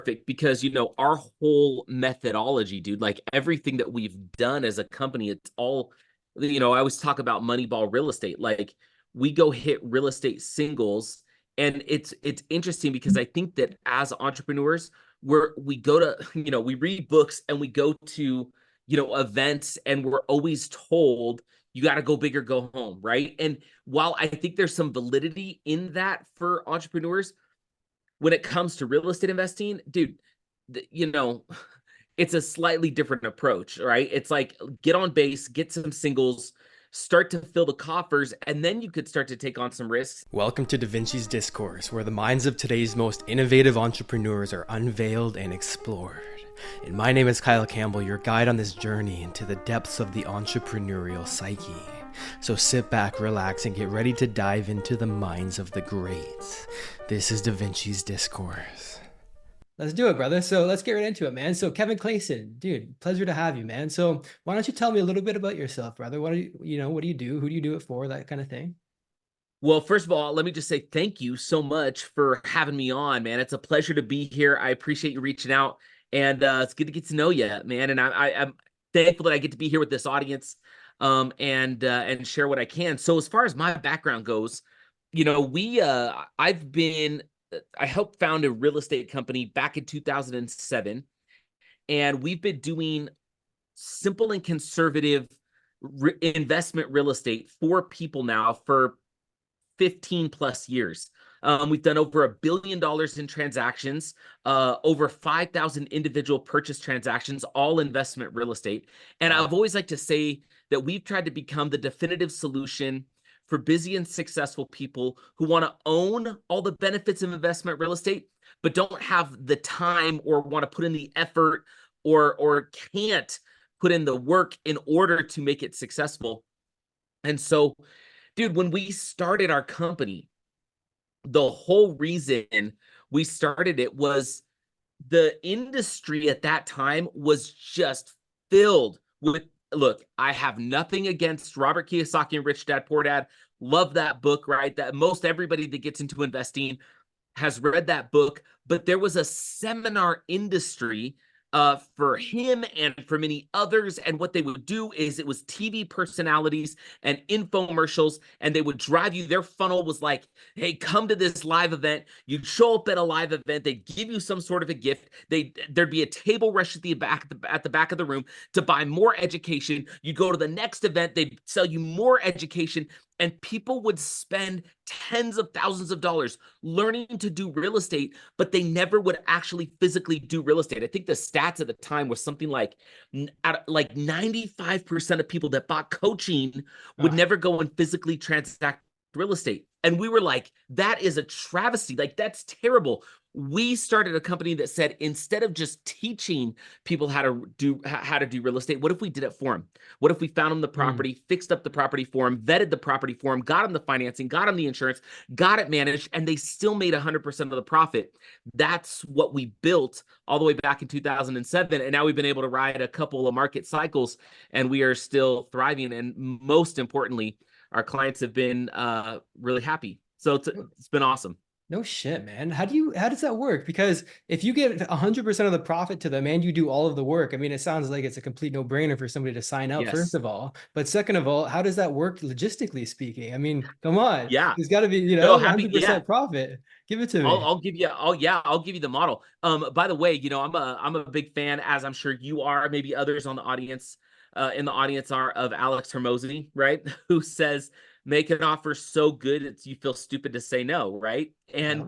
perfect because, our whole methodology, dude, like everything that we've done as a company, it's all, I always talk about Moneyball Real Estate. Like we go hit real estate singles. And it's interesting because I think that as entrepreneurs, we go to, we read books and we go to, events, and we're always told you got to go big or go home, right? And while I think there's some validity in that for entrepreneurs, when it comes to real estate investing, dude, it's a slightly different approach, right? It's like get on base, get some singles, start to fill the coffers, and then you could start to take on some risks. Welcome to Vinci's Discourse, where the minds of today's most innovative entrepreneurs are unveiled and explored. And my name is Kyle Campbell, your guide on this journey into the depths of the entrepreneurial psyche. So sit back, relax, and get ready to dive into the minds of the greats. This is Vinci's Discourse. Let's do it, brother. So let's get right into it, man. So Kevin Clayson, dude, pleasure to have you, man. So why don't you tell me a little bit about yourself, brother? What do you do? Who do you do it for? That kind of thing. Well, first of all, let me just say thank you so much for having me on, man. It's a pleasure to be here. I appreciate you reaching out, and it's good to get to know you, man. And I'm thankful that I get to be here with this audience, and share what I can. So as far as my background goes, I helped found a real estate company back in 2007, and we've been doing simple and conservative investment real estate for people now for 15 plus years. We've done over $1 billion in transactions, over 5,000 individual purchase transactions, all investment real estate. And I've always liked to say that we've tried to become the definitive solution for busy and successful people who want to own all the benefits of investment real estate, but don't have the time or want to put in the effort or can't put in the work in order to make it successful. And so, dude, when we started our company, the whole reason we started it was the industry at that time was just filled with, look, I have nothing against Robert Kiyosaki and Rich Dad Poor Dad. Love that book, right? That most everybody that gets into investing has read that book, but there was a seminar industry for him and for many others. And what they would do is it was TV personalities and infomercials, and they would drive you. Their funnel was like, hey, come to this live event. You'd show up at a live event. They'd give you some sort of a gift. There'd be a table rush at the back of the room to buy more education. You go to the next event. They'd sell you more education. And people would spend tens of thousands of dollars learning to do real estate, but they never would actually physically do real estate. I think the stats at the time was something like 95% of people that bought coaching would never go and physically transact real estate. And we were like, that is a travesty. Like, that's terrible. We started a company that said, instead of just teaching people how to do real estate, what if we did it for them? What if we found them the property, fixed up the property for them, vetted the property for them, got them the financing, got them the insurance, got it managed, and they still made 100% of the profit? That's what we built all the way back in 2007. And now we've been able to ride a couple of market cycles, and we are still thriving. And most importantly, our clients have been really happy. So it's been awesome. No shit, man. How does that work? Because if you get 100% of the profit to them and you do all of the work, I mean, it sounds like it's a complete no-brainer for somebody to sign up, first of all. But second of all, how does that work logistically speaking? I mean, come on. Yeah. There's got to be, 100% profit. Give it to me. I'll give you the model. By the way, I'm a big fan, as I'm sure you are, maybe others on the audience, in the audience are, of Alex Hormozy, right? Who says, make an offer so good you feel stupid to say no, right? And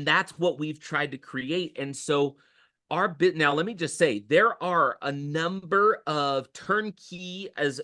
that's what we've tried to create. And so now let me just say, there are a number of turnkey, as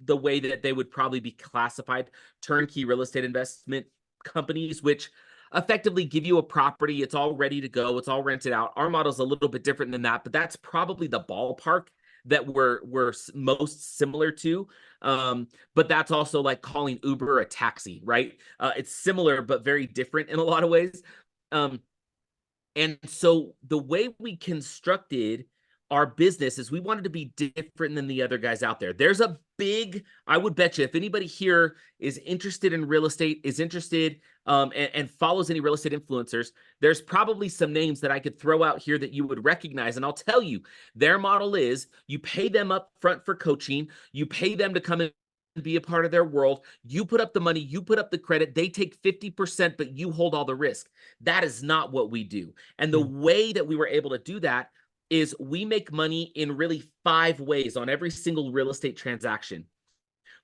the way that they would probably be classified, turnkey real estate investment companies, which effectively give you a property. It's all ready to go. It's all rented out. Our model is a little bit different than that, but that's probably the ballpark that we're most similar to. But that's also like calling Uber a taxi, right? It's similar, but very different in a lot of ways. And so the way we constructed our business is we wanted to be different than the other guys out there. There's a big, I would bet you, if anybody here is interested in real estate, is interested and follows any real estate influencers, there's probably some names that I could throw out here that you would recognize. And I'll tell you, their model is you pay them up front for coaching, you pay them to come in and be a part of their world. You put up the money, you put up the credit, they take 50%, but you hold all the risk. That is not what we do. And the way that we were able to do that is we make money in really 5 ways on every single real estate transaction.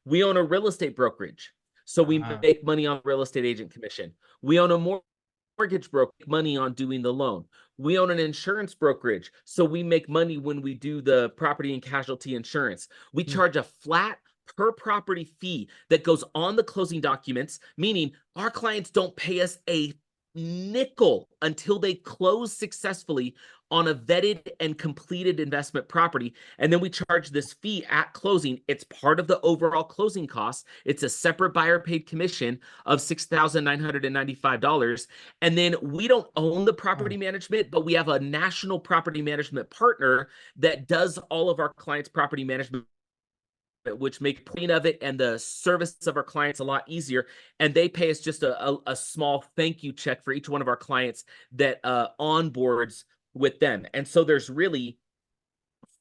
We own a real estate brokerage, so we make money on real estate agent commission. We own a mortgage broker, money on doing the loan. We own an insurance brokerage, so we make money when we do the property and casualty insurance. We charge a flat per property fee that goes on the closing documents, meaning our clients don't pay us a nickel until they close successfully on a vetted and completed investment property. And then we charge this fee at closing. It's part of the overall closing cost. It's a separate buyer paid commission of $6,995. And then we don't own the property management, but we have a national property management partner that does all of our clients' property management, which make point of it and the service of our clients a lot easier. And they pay us just a small thank you check for each one of our clients that onboards with them. And so there's really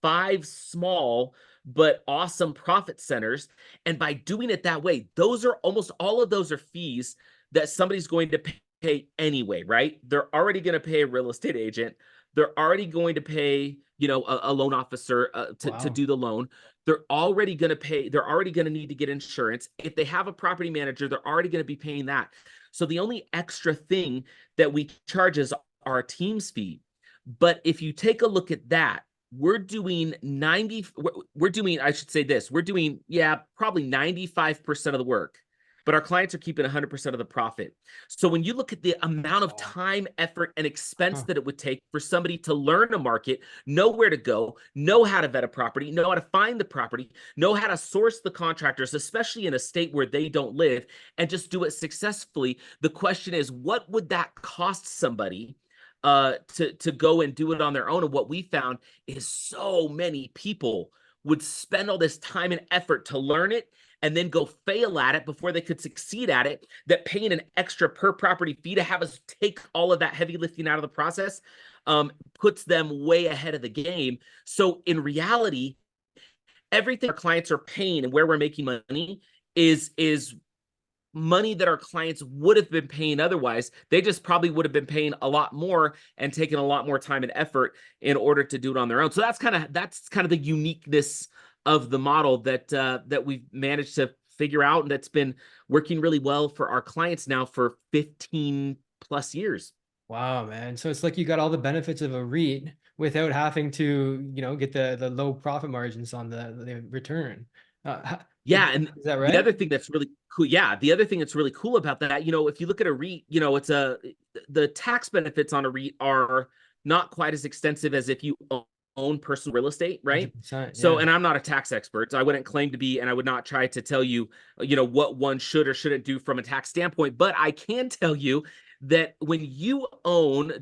5 small but awesome profit centers. And by doing it that way, those are almost all of those are fees that somebody's going to pay anyway, right? They're already going to pay a real estate agent. They're already going to pay, you know, a loan officer to do the loan. They're already going to pay. They're already going to need to get insurance. If they have a property manager, they're already going to be paying that. So the only extra thing that we charge is our team's fee. But if you take a look at that, we're doing, I should say this, we're doing, probably 95% of the work, but our clients are keeping 100% of the profit. So when you look at the amount of time, effort, and expense that it would take for somebody to learn a market, know where to go, know how to vet a property, know how to find the property, know how to source the contractors, especially in a state where they don't live, and just do it successfully. The question is, what would that cost somebody to go and do it on their own? And what we found is so many people would spend all this time and effort to learn it and then go fail at it before they could succeed at it, that paying an extra per property fee to have us take all of that heavy lifting out of the process puts them way ahead of the game. So in reality, everything our clients are paying and where we're making money is money that our clients would have been paying otherwise. They just probably would have been paying a lot more and taking a lot more time and effort in order to do it on their own. So that's kind of the uniqueness of the model that we've managed to figure out, and that's been working really well for our clients now for 15 plus years. Wow, man. So it's like you got all the benefits of a REIT without having to, you know, get the low profit margins on the return. And is that right? The other thing that's really cool, the other thing that's really cool about that, you know, if you look at a REIT, you know, the tax benefits on a REIT are not quite as extensive as if you own personal real estate, right? So, and I'm not a tax expert, so I wouldn't claim to be, and I would not try to tell you, you know, what one should or shouldn't do from a tax standpoint, but I can tell you that when you own,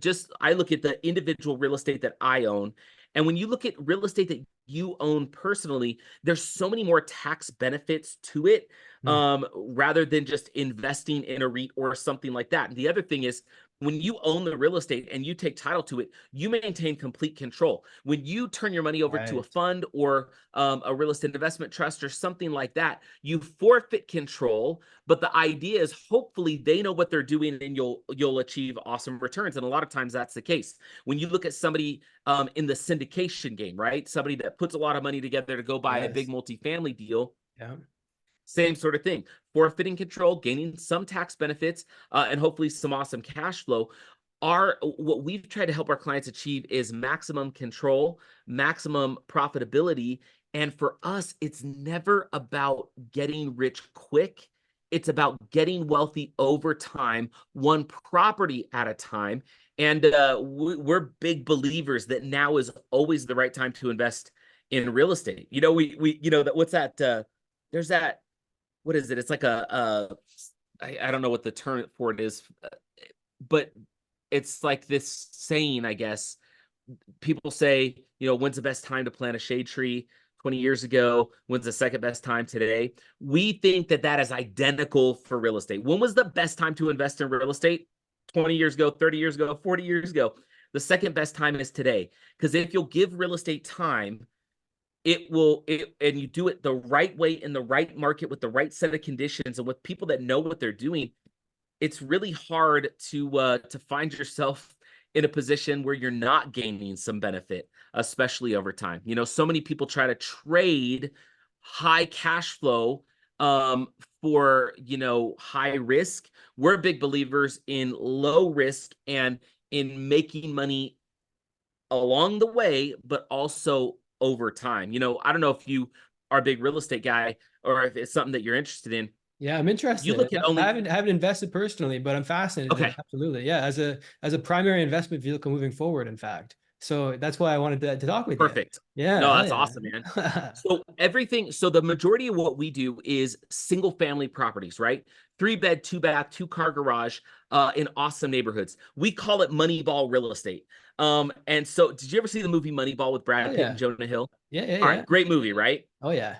I look at the individual real estate that I own, and when you look at real estate that you own personally, there's so many more tax benefits to it, rather than just investing in a REIT or something like that. And the other thing is, when you own the real estate and you take title to it, you maintain complete control. When you turn your money over to a fund or a real estate investment trust or something like that, you forfeit control. But the idea is hopefully they know what they're doing and you'll achieve awesome returns. And a lot of times that's the case. When you look at somebody in the syndication game, right? Somebody that puts a lot of money together to go buy a big multifamily deal. Same sort of thing, forfeiting control, gaining some tax benefits, and hopefully some awesome cash flow. What we've tried to help our clients achieve is maximum control, maximum profitability. And for us, it's never about getting rich quick. It's about getting wealthy over time, one property at a time. And we're big believers that now is always the right time to invest in real estate. You know, we you know, that what's that? There's that. What is it? It's like I don't know what the term for it is, but it's like this saying, I guess, people say, when's the best time to plant a shade tree? 20 years ago. When's the second best time today? We think that that is identical for real estate. When was the best time to invest in real estate? 20 years ago, 30 years ago, 40 years ago. The second best time is today. Because if you'll give real estate time, and you do it the right way in the right market with the right set of conditions and with people that know what they're doing, it's really hard to find yourself in a position where you're not gaining some benefit, especially over time. So many people try to trade high cash flow for high risk. We're big believers in low risk and in making money along the way, but also over time. I don't know if you are a big real estate guy or if it's something that you're interested in. Yeah, I'm You interested. look at I only haven't invested personally, but I'm fascinated. Okay, Absolutely. Yeah, as a primary investment vehicle moving forward, in fact. So that's why I wanted to talk with you. perfect. Yeah, No, hell that's awesome, man. yeah. So the majority of what we do is single family properties, right? 3-bed, 2-bath, 2-car garage in awesome neighborhoods. We call it Moneyball Real Estate. And so did you ever see the movie Moneyball with Oh Brad Pitt and yeah. Jonah Hill? Yeah, yeah, All yeah. right, great movie, right? Oh yeah.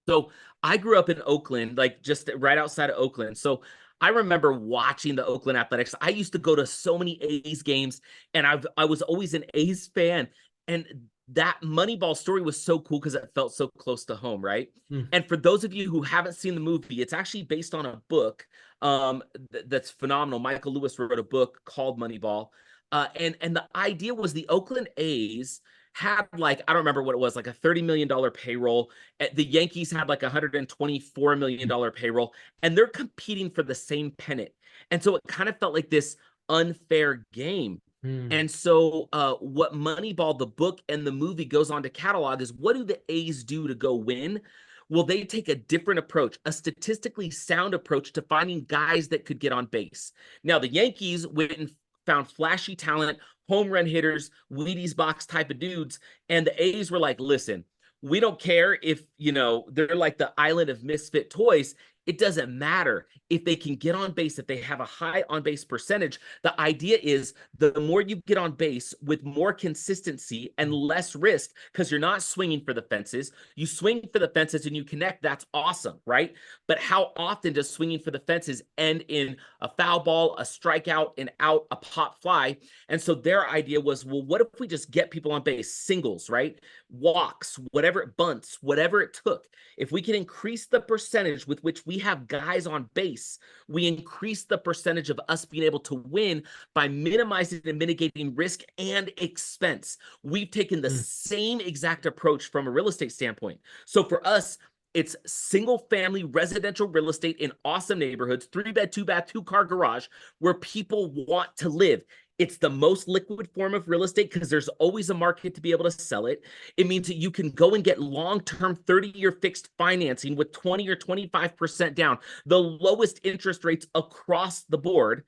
So I grew up in Oakland, like just right outside of Oakland. So I remember watching the Oakland Athletics. I used to go to so many A's games, and I was always an A's fan. And that Moneyball story was so cool because it felt so close to home, right? Mm. And for those of you who haven't seen the movie, it's actually based on a book that's phenomenal. Michael Lewis wrote a book called Moneyball. And the idea was the Oakland A's had like, I don't remember what it was, like a $30 million payroll. The Yankees had like a $124 million payroll, and they're competing for the same pennant. And so it kind of felt like this unfair game. Mm. And so what Moneyball, the book and the movie goes on to catalog is, what do the A's do to go win? Well, they take a different approach, a statistically sound approach to finding guys that could get on base. Now, the Yankees went and found flashy talent, home run hitters, Wheaties box type of dudes. And the A's were like, listen, we don't care if, they're like the island of misfit toys. It doesn't matter if they can get on base, if they have a high on base percentage. The idea is the more you get on base with more consistency and less risk, because you're not swinging for the fences. You swing for the fences and you connect. That's awesome, right? But how often does swinging for the fences end in a foul ball, a strikeout, an out, a pop fly? And so their idea was, well, what if we just get people on base, singles, right? Walks, whatever it bunts, whatever it took. If we can increase the percentage with which we have guys on base, we increase the percentage of us being able to win by minimizing and mitigating risk and expense. We've taken the same exact approach from a real estate standpoint. So for us, it's single family residential real estate in awesome neighborhoods, 3-bed, 2-bath, 2-car garage, where people want to live. It's the most liquid form of real estate because there's always a market to be able to sell it. It means that you can go and get long-term 30-year fixed financing with 20 or 25% down, the lowest interest rates across the board.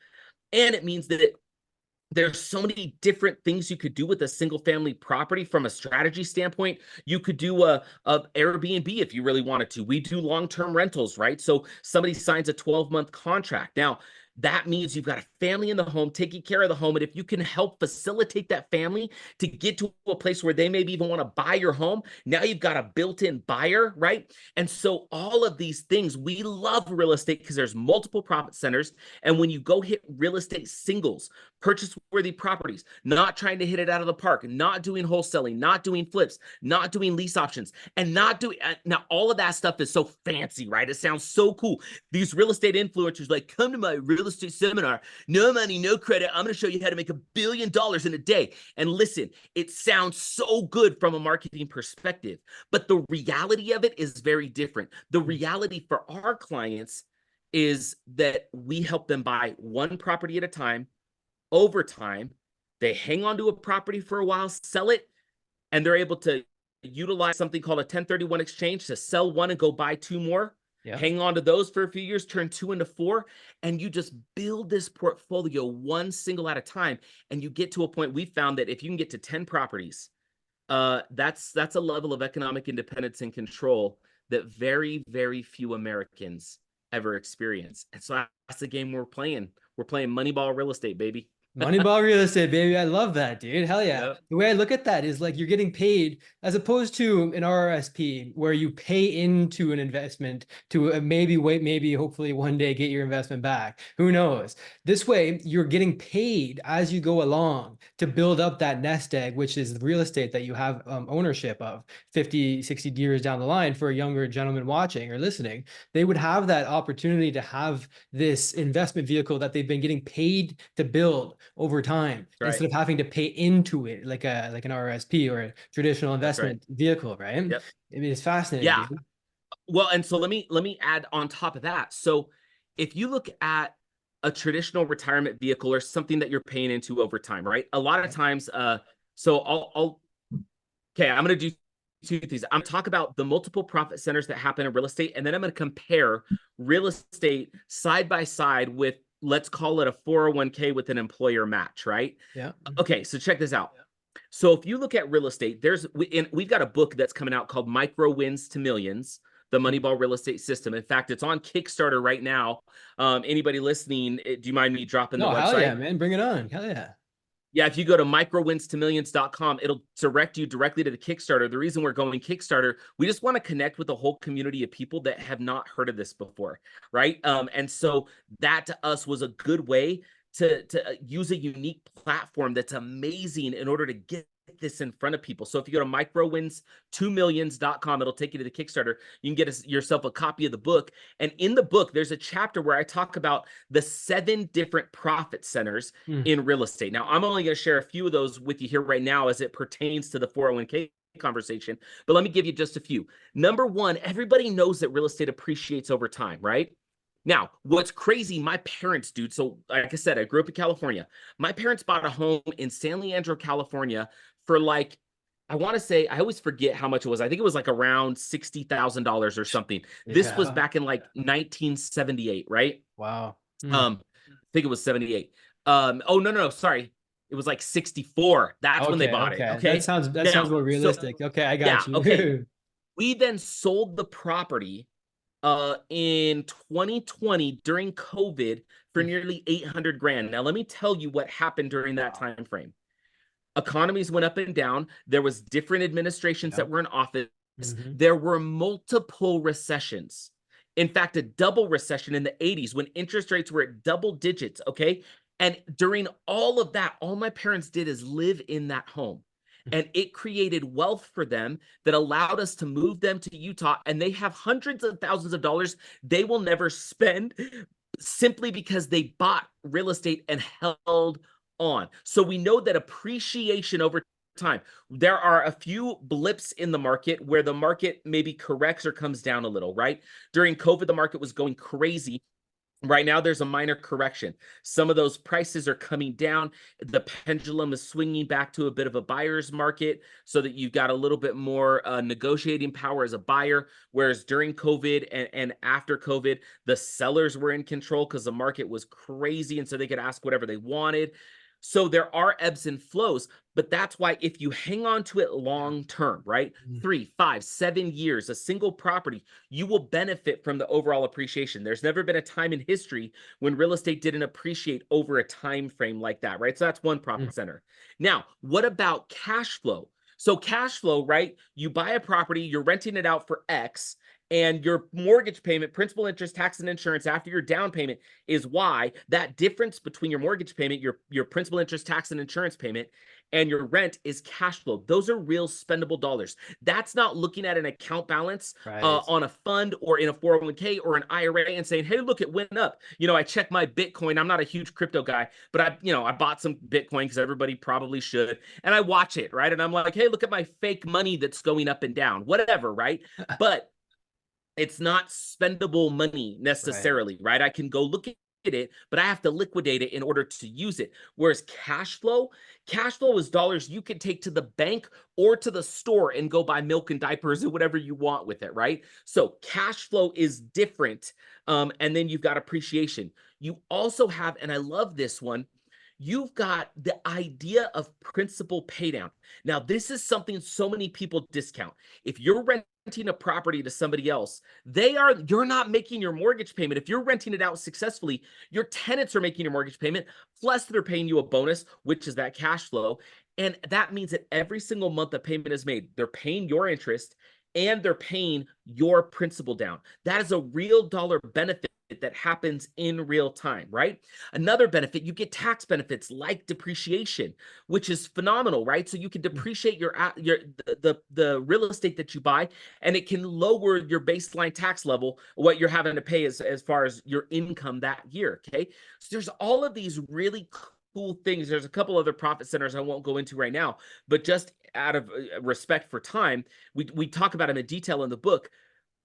And it means that there's so many different things you could do with a single family property from a strategy standpoint. You could do a Airbnb if you really wanted to. We do long-term rentals, right? So somebody signs a 12-month contract. Now, that means you've got a family in the home, taking care of the home. And if you can help facilitate that family to get to a place where they maybe even want to buy your home, now you've got a built-in buyer, right? And so all of these things, we love real estate because there's multiple profit centers. And when you go hit real estate singles, purchase worthy properties, not trying to hit it out of the park, not doing wholesaling, not doing flips, not doing lease options, and not doing, now all of that stuff is so fancy, right? It sounds so cool. These real estate influencers like, come to my real estate seminar, no money, no credit. I'm going to show you how to make $1 billion in a day. And listen, it sounds so good from a marketing perspective, but the reality of it is very different. The reality for our clients is that we help them buy one property at a time. Over time, they hang on to a property for a while, sell it, and they're able to utilize something called a 1031 exchange to sell one and go buy 2 more. Yeah. Hang on to those for a few years, turn 2 into 4, and you just build this portfolio one single at a time. And you get to a point, we found that if you can get to 10 properties, that's a level of economic independence and control that very, very few Americans ever experience. And so that's the game we're playing. We're playing Moneyball Real Estate, baby. Moneyball Real Estate, baby. I love that, dude. Hell yeah. Yep. The way I look at that is like you're getting paid as opposed to an RRSP where you pay into an investment to maybe wait, maybe hopefully one day get your investment back. Who knows? This way, you're getting paid as you go along to build up that nest egg, which is the real estate that you have ownership of 50, 60 years down the line. For a younger gentleman watching or listening, they would have that opportunity to have this investment vehicle that they've been getting paid to build over time, Right. instead of having to pay into it like an RRSP or a traditional investment vehicle, right? Yep. I mean, it's fascinating. Yeah. Dude. Well, and so let me add on top of that. So if you look at a traditional retirement vehicle or something that you're paying into over time, right? A lot of times, so okay, I'm going to do two things. I'm going to talk about the multiple profit centers that happen in real estate, and then I'm going to compare real estate side by side with, let's call it a 401k with an employer match, right? Yeah. Okay, so check this out. So if you look at real estate, we've got a book that's coming out called Micro Wins to Millions, the Moneyball Real Estate System. In fact, it's on Kickstarter right now. Anybody listening, do you mind me dropping the website? Hell yeah, man. Bring it on. Hell yeah. Yeah, if you go to microwinstomillions.com, it'll direct you directly to the Kickstarter. The reason we're going Kickstarter, we just want to connect with a whole community of people that have not heard of this before, right? And so that to us was a good way to use a unique platform that's amazing in order to get this in front of people. So if you go to microwinstomillions.com, it'll take you to the Kickstarter. You can get yourself a copy of the book. And in the book, there's a chapter where I talk about the 7 different profit centers in real estate. Now, I'm only going to share a few of those with you here right now as it pertains to the 401k conversation, but let me give you just a few. Number 1, everybody knows that real estate appreciates over time, right? Now, what's crazy, my parents, dude, so like I said, I grew up in California. My parents bought a home in San Leandro, California for like, I want to say, I always forget how much it was. I think it was like around $60,000 or something. Yeah. This was back in like 1978, right? Wow. I think it was 78. Oh, no, sorry. It was like 64. That's when they bought it. Okay. That sounds more realistic. So, okay, I got you. Okay. We then sold the property in 2020 during COVID for nearly 800 grand. Now, let me tell you what happened during that time frame. Economies went up and down. There was different administrations that were in office. There were multiple recessions. In fact, a double recession in the 80s when interest rates were at double digits, okay? And during all of that, all my parents did is live in that home. And it created wealth for them that allowed us to move them to Utah. And they have hundreds of thousands of dollars they will never spend simply because they bought real estate and held on. So we know that appreciation over time. There are a few blips in the market where the market maybe corrects or comes down a little, right? During COVID, the market was going crazy. Right now, there's a minor correction. Some of those prices are coming down. The pendulum is swinging back to a bit of a buyer's market so that you've got a little bit more negotiating power as a buyer. Whereas during COVID and after COVID, the sellers were in control because the market was crazy. And so they could ask whatever they wanted. So there are ebbs and flows, but that's why if you hang on to it long term, right? 3, 5, 7 years, a single property, you will benefit from the overall appreciation. There's never been a time in history when real estate didn't appreciate over a time frame like that, right? So that's one profit center. Now, what about cash flow? So cash flow, right? You buy a property, you're renting it out for X, and your mortgage payment, principal, interest, tax, and insurance after your down payment is Y. That difference between your mortgage payment, your principal, interest, tax, and insurance payment, and your rent is cash flow. Those are real spendable dollars. That's not looking at an account balance on a fund or in a 401k or an IRA and saying, hey, look, it went up. You know, I checked my Bitcoin. I'm not a huge crypto guy, but I bought some Bitcoin because everybody probably should. And I watch it, right? And I'm like, hey, look at my fake money that's going up and down, whatever, right? But it's not spendable money necessarily, right? I can go look at it, but I have to liquidate it in order to use it. Whereas cash flow is dollars you can take to the bank or to the store and go buy milk and diapers or whatever you want with it, right? So cash flow is different. And then you've got appreciation. You also have, and I love this one, you've got the idea of principal paydown. Now, this is something so many people discount. If you're renting renting a property to somebody else, you're not making your mortgage payment. If you're renting it out successfully, your tenants are making your mortgage payment, plus they're paying you a bonus, which is that cash flow. And that means that every single month the payment is made, they're paying your interest and they're paying your principal down. That is a real dollar benefit that happens in real time, right? Another benefit, you get tax benefits like depreciation, which is phenomenal, right? So you can depreciate the real estate that you buy, and it can lower your baseline tax level, what you're having to pay as far as your income that year, okay? So there's all of these really cool things. There's a couple other profit centers I won't go into right now, but just out of respect for time, we talk about them in detail in the book.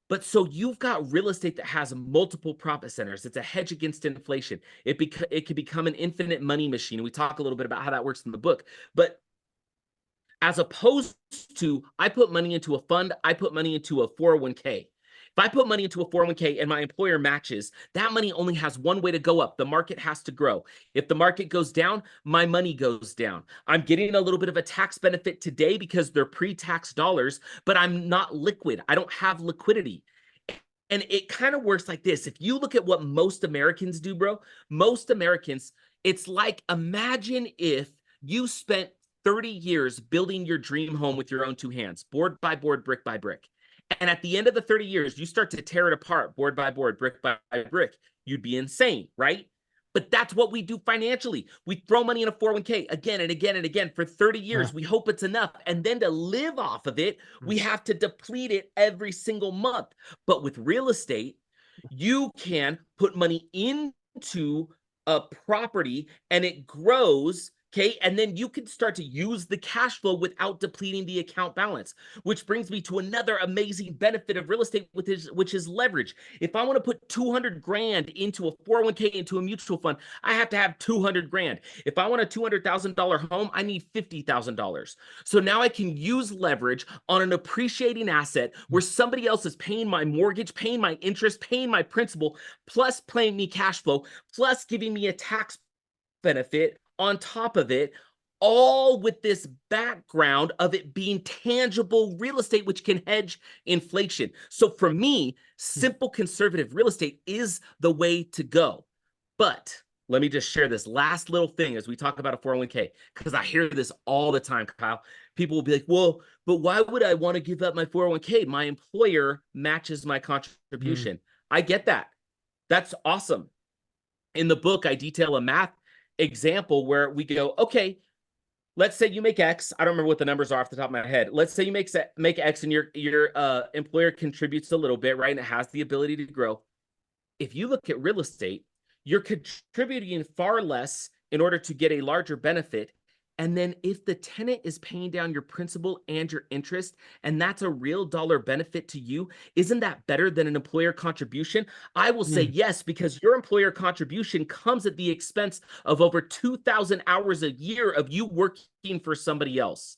But so you've got real estate that has multiple profit centers. It's a hedge against inflation. It can become an infinite money machine. We talk a little bit about how that works in the book. But as opposed to, I put money into a fund, I put money into a 401k. If I put money into a 401k and my employer matches, that money only has one way to go up. The market has to grow. If the market goes down, my money goes down. I'm getting a little bit of a tax benefit today because they're pre-tax dollars, but I'm not liquid. I don't have liquidity. And it kind of works like this. If you look at what most Americans do, bro, most Americans, it's like, imagine if you spent 30 years building your dream home with your own two hands, board by board, brick by brick. And at the end of the 30 years, you start to tear it apart, board by board, brick by brick. You'd be insane, right? But that's what we do financially. We throw money in a 401k again and again and again for 30 years. We hope it's enough. And then to live off of it, we have to deplete it every single month. But with real estate, you can put money into a property and it grows. Okay, and then you can start to use the cash flow without depleting the account balance, which brings me to another amazing benefit of real estate, which is leverage. If I want to put 200 grand into a 401k, into a mutual fund, I have to have 200 grand. If I want a $200,000 home, I need $50,000. So now I can use leverage on an appreciating asset where somebody else is paying my mortgage, paying my interest, paying my principal, plus paying me cash flow, plus giving me a tax benefit on top of it, all with this background of it being tangible real estate, which can hedge inflation. So for me, simple conservative real estate is the way to go. But let me just share this last little thing as we talk about a 401k, because I hear this all the time, Kyle. People will be like, well, but why would I want to give up my 401k? My employer matches my contribution. I get that. That's awesome. In the book, I detail a math example where we go, okay, let's say you make X. I don't remember what the numbers are off the top of my head. Let's say you make X and your employer contributes a little bit, right? And it has the ability to grow. If you look at real estate, you're contributing far less in order to get a larger benefit. And then if the tenant is paying down your principal and your interest, and that's a real dollar benefit to you, isn't that better than an employer contribution? I will say yes, because your employer contribution comes at the expense of over 2,000 hours a year of you working for somebody else.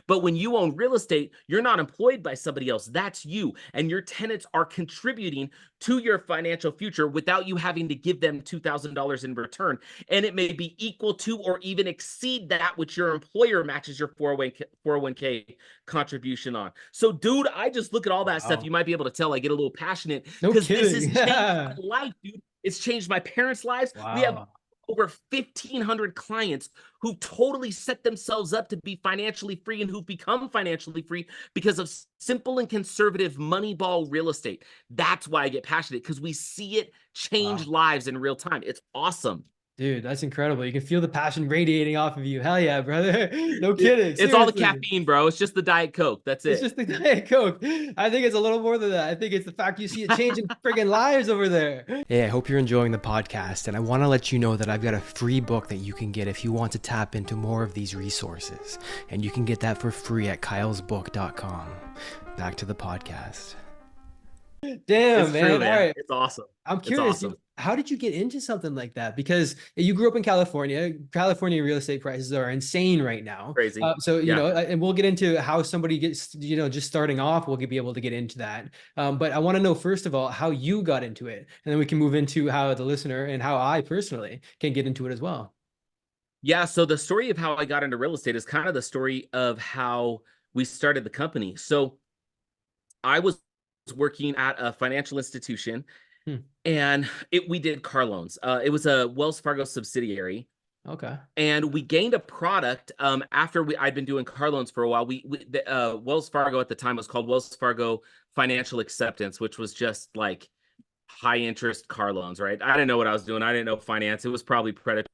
But when you own real estate, you're not employed by somebody else. That's you. And your tenants are contributing to your financial future without you having to give them $2,000 in return. And it may be equal to or even exceed that which your employer matches your 401k contribution on. So, dude, I just look at all that stuff. You might be able to tell I get a little passionate because this has changed my life, dude. It's changed my parents' lives. We have over 1,500 clients who totally set themselves up to be financially free and who've become financially free because of simple and conservative Moneyball real estate. That's why I get passionate, because we see it change lives in real time. It's awesome. Dude, that's incredible. You can feel the passion radiating off of you. Hell yeah, brother. No kidding. It's seriously all the caffeine, bro. It's just the Diet Coke. That's it. It's just the Diet Coke. I think it's a little more than that. I think it's the fact you see it changing friggin' lives over there. Hey, I hope you're enjoying the podcast, and I want to let you know that I've got a free book that you can get if you want to tap into more of these resources. And you can get that for free at kylesbook.com. Back to the podcast. Damn, it's man. True, man. All right. It's awesome. I'm curious. Awesome. How did you get into something like that? Because you grew up in California. California real estate prices are insane right now. Crazy. So, you know, and we'll get into how somebody gets, you know, just starting off, we'll be able to get into that. But I want to know, first of all, how you got into it. And then we can move into how the listener and how I personally can get into it as well. Yeah. So the story of how I got into real estate is kind of the story of how we started the company. So I was working at a financial institution, Hmm. and we did car loans. It was a Wells Fargo subsidiary, Okay. and we gained a product after I'd been doing car loans for a while. Wells Fargo at the time was called Wells Fargo Financial Acceptance, which was just like high interest car loans, right? I didn't know what I was doing. I didn't know finance. It was probably predatory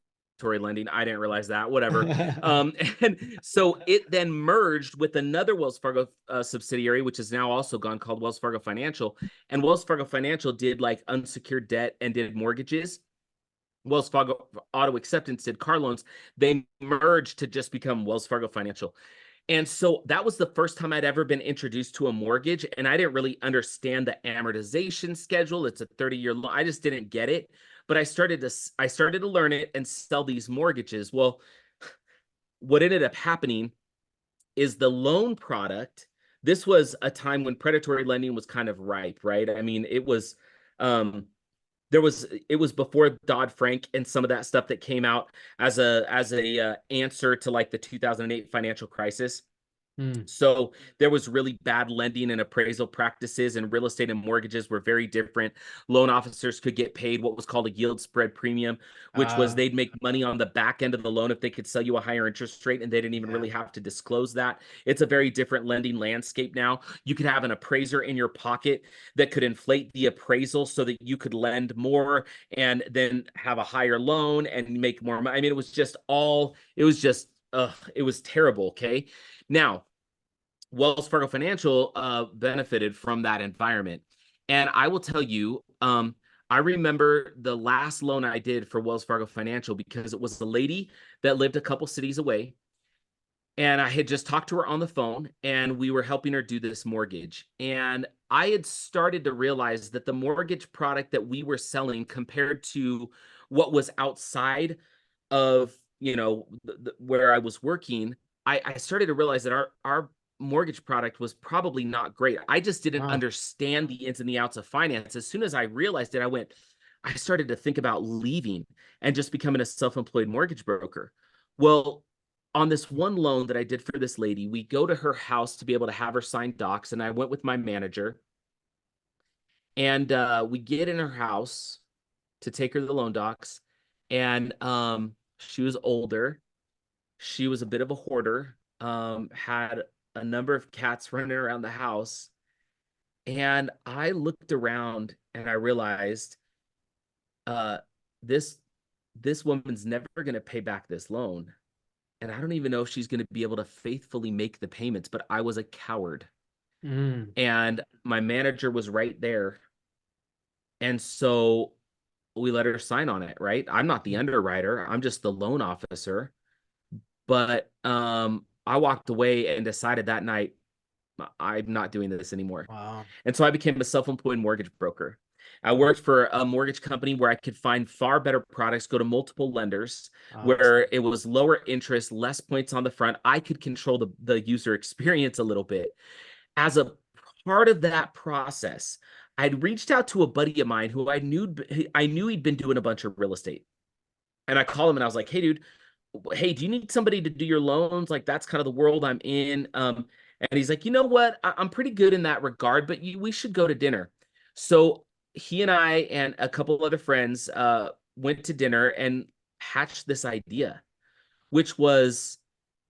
lending. I didn't realize that, whatever. And so it then merged with another Wells Fargo subsidiary, which is now also gone, called Wells Fargo Financial. And Wells Fargo Financial did like unsecured debt and did mortgages. Wells Fargo Auto Acceptance did car loans. They merged to just become Wells Fargo Financial. And so that was the first time I'd ever been introduced to a mortgage. And I didn't really understand the amortization schedule. It's a 30-year loan. I just didn't get it. But I started to learn it and sell these mortgages. Well, what ended up happening is the loan product. This was a time when predatory lending was kind of ripe, right? I mean, it was it was before Dodd-Frank and some of that stuff that came out as a answer to like the 2008 financial crisis. Hmm. So there was really bad lending and appraisal practices, and real estate and mortgages were very different. Loan officers could get paid what was called a yield spread premium, which was they'd make money on the back end of the loan if they could sell you a higher interest rate, and they didn't even Yeah. really have to disclose that. It's a very different lending landscape now. You could have an appraiser in your pocket that could inflate the appraisal so that you could lend more and then have a higher loan and make more money. I mean, it was terrible. Okay. Now, Wells Fargo Financial benefited from that environment. And I will tell you, I remember the last loan I did for Wells Fargo Financial because it was a lady that lived a couple cities away. And I had just talked to her on the phone, and we were helping her do this mortgage. And I had started to realize that the mortgage product that we were selling compared to what was outside of, where I was working, I started to realize that our mortgage product was probably not great. I just didn't Wow. understand the ins and the outs of finance. As soon as I realized it, I started to think about leaving and just becoming a self-employed mortgage broker. Well, on this one loan that I did for this lady, we go to her house to be able to have her sign docs, and I went with my manager, and we get in her house to take her to the loan docs, and she was older. She was a bit of a hoarder, had a number of cats running around the house. And I looked around and I realized uh, this this woman's never going to pay back this loan. And I don't even know if she's going to be able to faithfully make the payments, but I was a coward. Mm. And my manager was right there. And so we let her sign on it, right? I'm not the underwriter, I'm just the loan officer. But I walked away and decided that night, I'm not doing this anymore. Wow. And so I became a self-employed mortgage broker. I worked for a mortgage company where I could find far better products, go to multiple lenders, Awesome. where it was lower interest, less points on the front. I could control the user experience a little bit. As a part of that process, I'd reached out to a buddy of mine who I knew he'd been doing a bunch of real estate. And I called him and I was like, "Hey, dude, hey, do you need somebody to do your loans? Like, that's kind of the world I'm in." And he's like, "You know what? I'm pretty good in that regard, but we should go to dinner." So he and I and a couple other friends went to dinner and hatched this idea, which was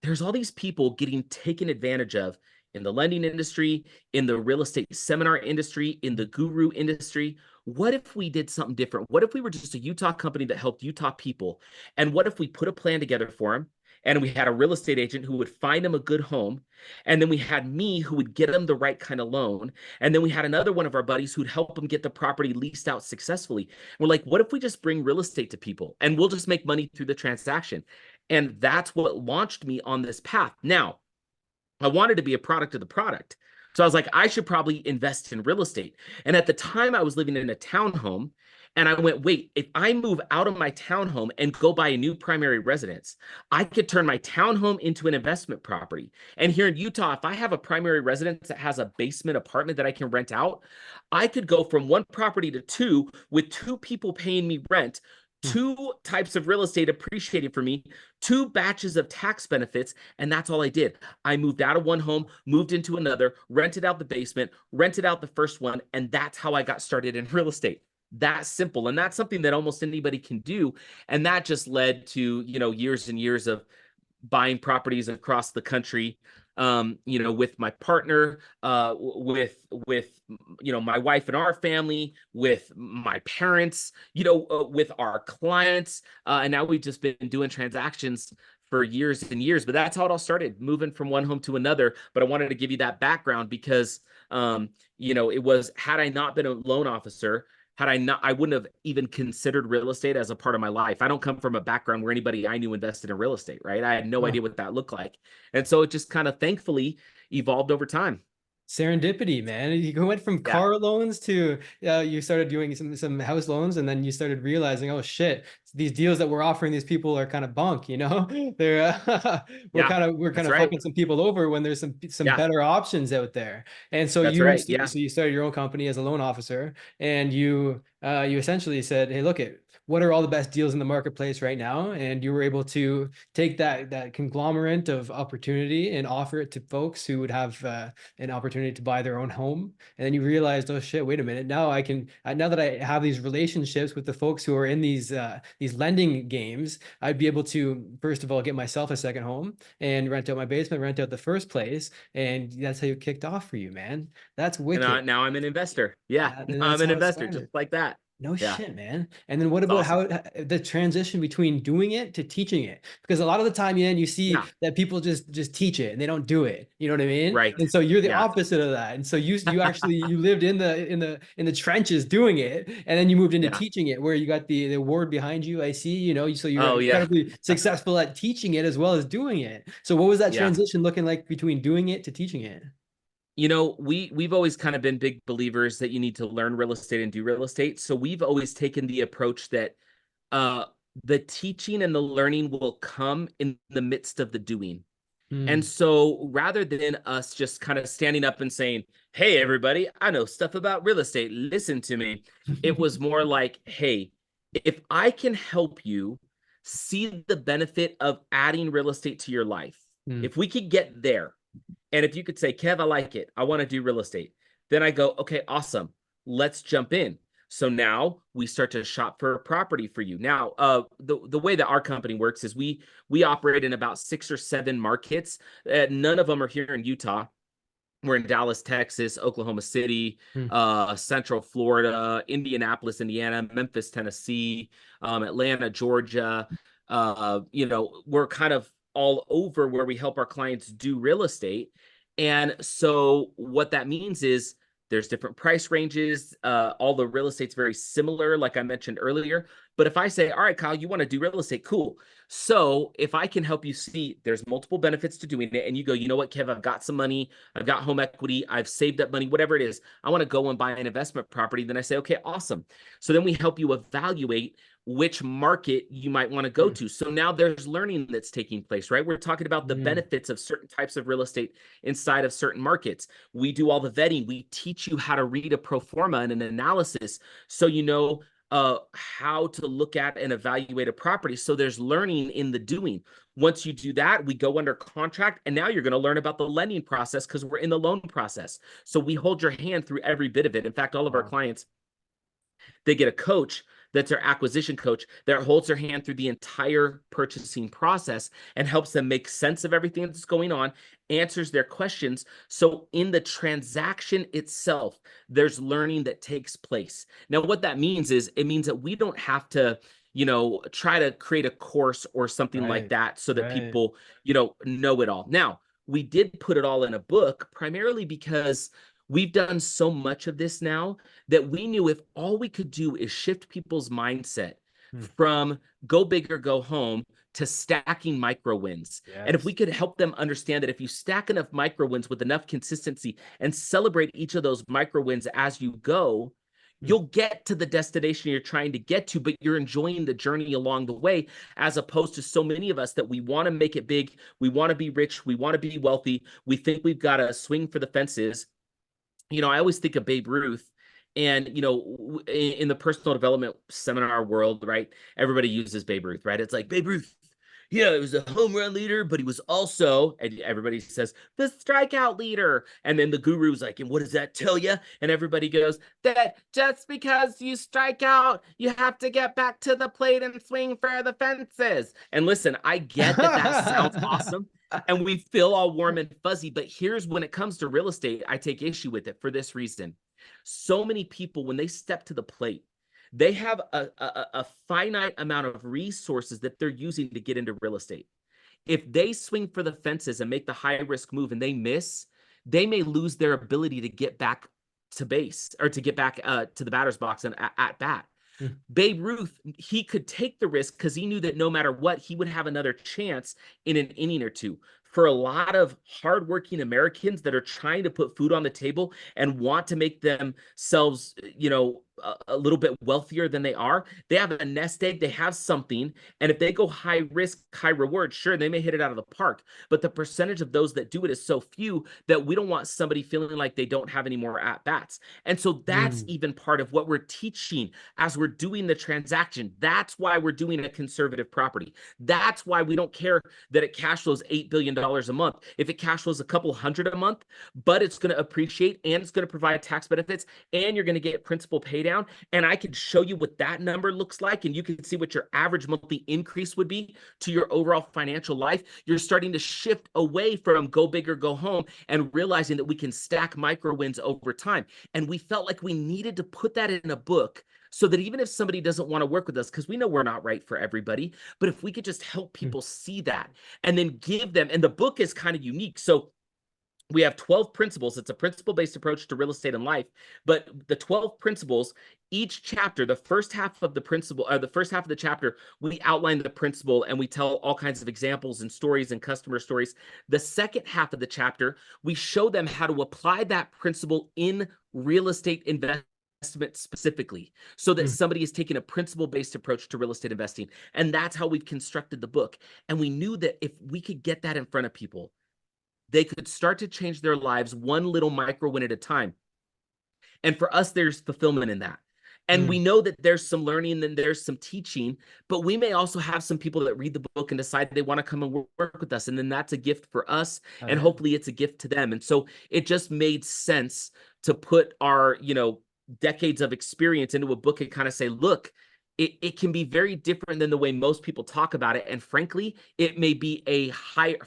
there's all these people getting taken advantage of in the lending industry, in the real estate seminar industry, in the guru industry. What if we did something different? What if we were just a Utah company that helped Utah people? And what if we put a plan together for them? And we had a real estate agent who would find them a good home. And then we had me who would get them the right kind of loan. And then we had another one of our buddies who'd help them get the property leased out successfully. We're like, what if we just bring real estate to people and we'll just make money through the transaction? And that's what launched me on this path. Now, I wanted to be a product of the product. So I was like, I should probably invest in real estate. And at the time, I was living in a townhome. And I went, wait, if I move out of my townhome and go buy a new primary residence, I could turn my townhome into an investment property. And here in Utah, if I have a primary residence that has a basement apartment that I can rent out, I could go from one property to two with two people paying me rent, 2 types of real estate appreciated for me, 2 batches of tax benefits, and that's all I did. I moved out of one home, moved into another, rented out the basement, rented out the first one, and that's how I got started in real estate. That simple. And that's something that almost anybody can do. And that just led to, years and years of buying properties across the country, with my partner, with my wife and our family, with my parents, with our clients, and now we've just been doing transactions for years and years. But that's how it all started, moving from one home to another. But I wanted to give you that background because, it was, had I not been a loan officer, I wouldn't have even considered real estate as a part of my life. I don't come from a background where anybody I knew invested in real estate, right? I had no idea what that looked like. And so it just kind of thankfully evolved over time. Serendipity, man. You went from car loans to you started doing some house loans, and then you started realizing, oh shit, these deals that we're offering these people are kind of bunk, they're we're kind of fucking some people over when there's some better options out there. And so so you started your own company as a loan officer, and you essentially said, hey, look, what are all the best deals in the marketplace right now? And you were able to take that conglomerate of opportunity and offer it to folks who would have an opportunity to buy their own home. And then you realized, oh shit, wait a minute. Now now that I have these relationships with the folks who are in these lending games, I'd be able to, first of all, get myself a second home and rent out my basement, rent out the first place. And that's how you kicked off for you, man. That's wicked. And now I'm an investor. Yeah. Now I'm an investor just like that. No shit, man. And then what about how the transition between doing it to teaching it? Because a lot of the time, you see that people just teach it and they don't do it. You know what I mean? Right. And so you're the opposite of that. And so you actually you lived in the trenches doing it, and then you moved into teaching it, where you got the award behind you. I see. So you're incredibly successful at teaching it as well as doing it. So what was that transition looking like between doing it to teaching it? We've always kind of been big believers that you need to learn real estate and do real estate. So we've always taken the approach that the teaching and the learning will come in the midst of the doing. And so rather than us just kind of standing up and saying, hey, everybody, I know stuff about real estate, listen to me. It was more like, hey, if I can help you see the benefit of adding real estate to your life, if we could get there, and if you could say, Kev, I like it, I want to do real estate, then I go, okay, awesome, let's jump in. So now we start to shop for a property for you. Now, the way that our company works is we operate in about 6 or 7 markets. None of them are here in Utah. We're in Dallas, Texas, Oklahoma City, Central Florida, Indianapolis, Indiana, Memphis, Tennessee, Atlanta, Georgia. We're kind of all over where we help our clients do real estate. And so what that means is there's different price ranges. All the real estate's very similar, like I mentioned earlier. But if I say, all right, Kyle, you want to do real estate, cool. So if I can help you see there's multiple benefits to doing it, and you go, you know what, Kev, I've got some money, I've got home equity, I've saved up money, whatever it is, I want to go and buy an investment property. Then I say, okay, awesome. So then we help you evaluate which market you might want to go to. So now there's learning that's taking place, right? We're talking about the benefits of certain types of real estate inside of certain markets. We do all the vetting. We teach you how to read a pro forma and an analysis, so you know how to look at and evaluate a property. So there's learning in the doing. Once you do that, we go under contract, and now you're going to learn about the lending process because we're in the loan process. So we hold your hand through every bit of it. In fact, all of our clients, they get a coach that's their acquisition coach that holds their hand through the entire purchasing process and helps them make sense of everything that's going on, answers their questions. So in the transaction itself, there's learning that takes place. Now, what that means is it means that we don't have to, try to create a course or something like that so that people, know it all. Now, we did put it all in a book primarily because we've done so much of this now that we knew if all we could do is shift people's mindset from go big or go home to stacking micro wins. And if we could help them understand that if you stack enough micro wins with enough consistency and celebrate each of those micro wins as you go, you'll get to the destination you're trying to get to, but you're enjoying the journey along the way, as opposed to so many of us that we want to make it big, we want to be rich, we want to be wealthy, we think we've got to swing for the fences. I always think of Babe Ruth, And, in the personal development seminar world, right, everybody uses Babe Ruth, right? It's like, Babe Ruth, yeah, he was a home run leader, but he was also, and everybody says, the strikeout leader. And then the guru's like, and what does that tell you? And everybody goes, that just because you strike out, you have to get back to the plate and swing for the fences. And listen, I get that sounds awesome. And we feel all warm and fuzzy. But here's when it comes to real estate, I take issue with it for this reason. So many people, when they step to the plate, they have a finite amount of resources that they're using to get into real estate. If they swing for the fences and make the high risk move and they miss, they may lose their ability to get back to base, or to get back to the batter's box and at bat. Babe Ruth, he could take the risk because he knew that no matter what, he would have another chance in an inning or two. For a lot of hardworking Americans that are trying to put food on the table and want to make themselves, a little bit wealthier than they are, they have a nest egg, they have something. And if they go high risk, high reward, sure, they may hit it out of the park. But the percentage of those that do it is so few that we don't want somebody feeling like they don't have any more at bats. And so that's even part of what we're teaching as we're doing the transaction. That's why we're doing a conservative property. That's why we don't care that it cash flows $8 billion a month. If it cash flows a couple hundred a month, but it's going to appreciate and it's going to provide tax benefits and you're going to get principal pay down, and I could show you what that number looks like, and you can see what your average monthly increase would be to your overall financial life. You're starting to shift away from go big or go home and realizing that we can stack micro wins over time. And we felt like we needed to put that in a book so that even if somebody doesn't want to work with us, because we know we're not right for everybody, but if we could just help people see that and then give them, and the book is kind of unique. So we have 12 principles. It's a principle-based approach to real estate and life. But the 12 principles, each chapter, the first half of the principle, or the first half of the chapter, we outline the principle and we tell all kinds of examples and stories and customer stories. The second half of the chapter, we show them how to apply that principle in real estate investment specifically, so that somebody is taking a principle-based approach to real estate investing. And that's how we've constructed the book. And we knew that if we could get that in front of people, they could start to change their lives one little micro win at a time. And for us, there's fulfillment in that. And we know that there's some learning and there's some teaching, but we may also have some people that read the book and decide they want to come and work with us. And then that's a gift for us. And hopefully it's a gift to them. And so it just made sense to put our, decades of experience into a book and kind of say, look, it can be very different than the way most people talk about it. And frankly, it may be a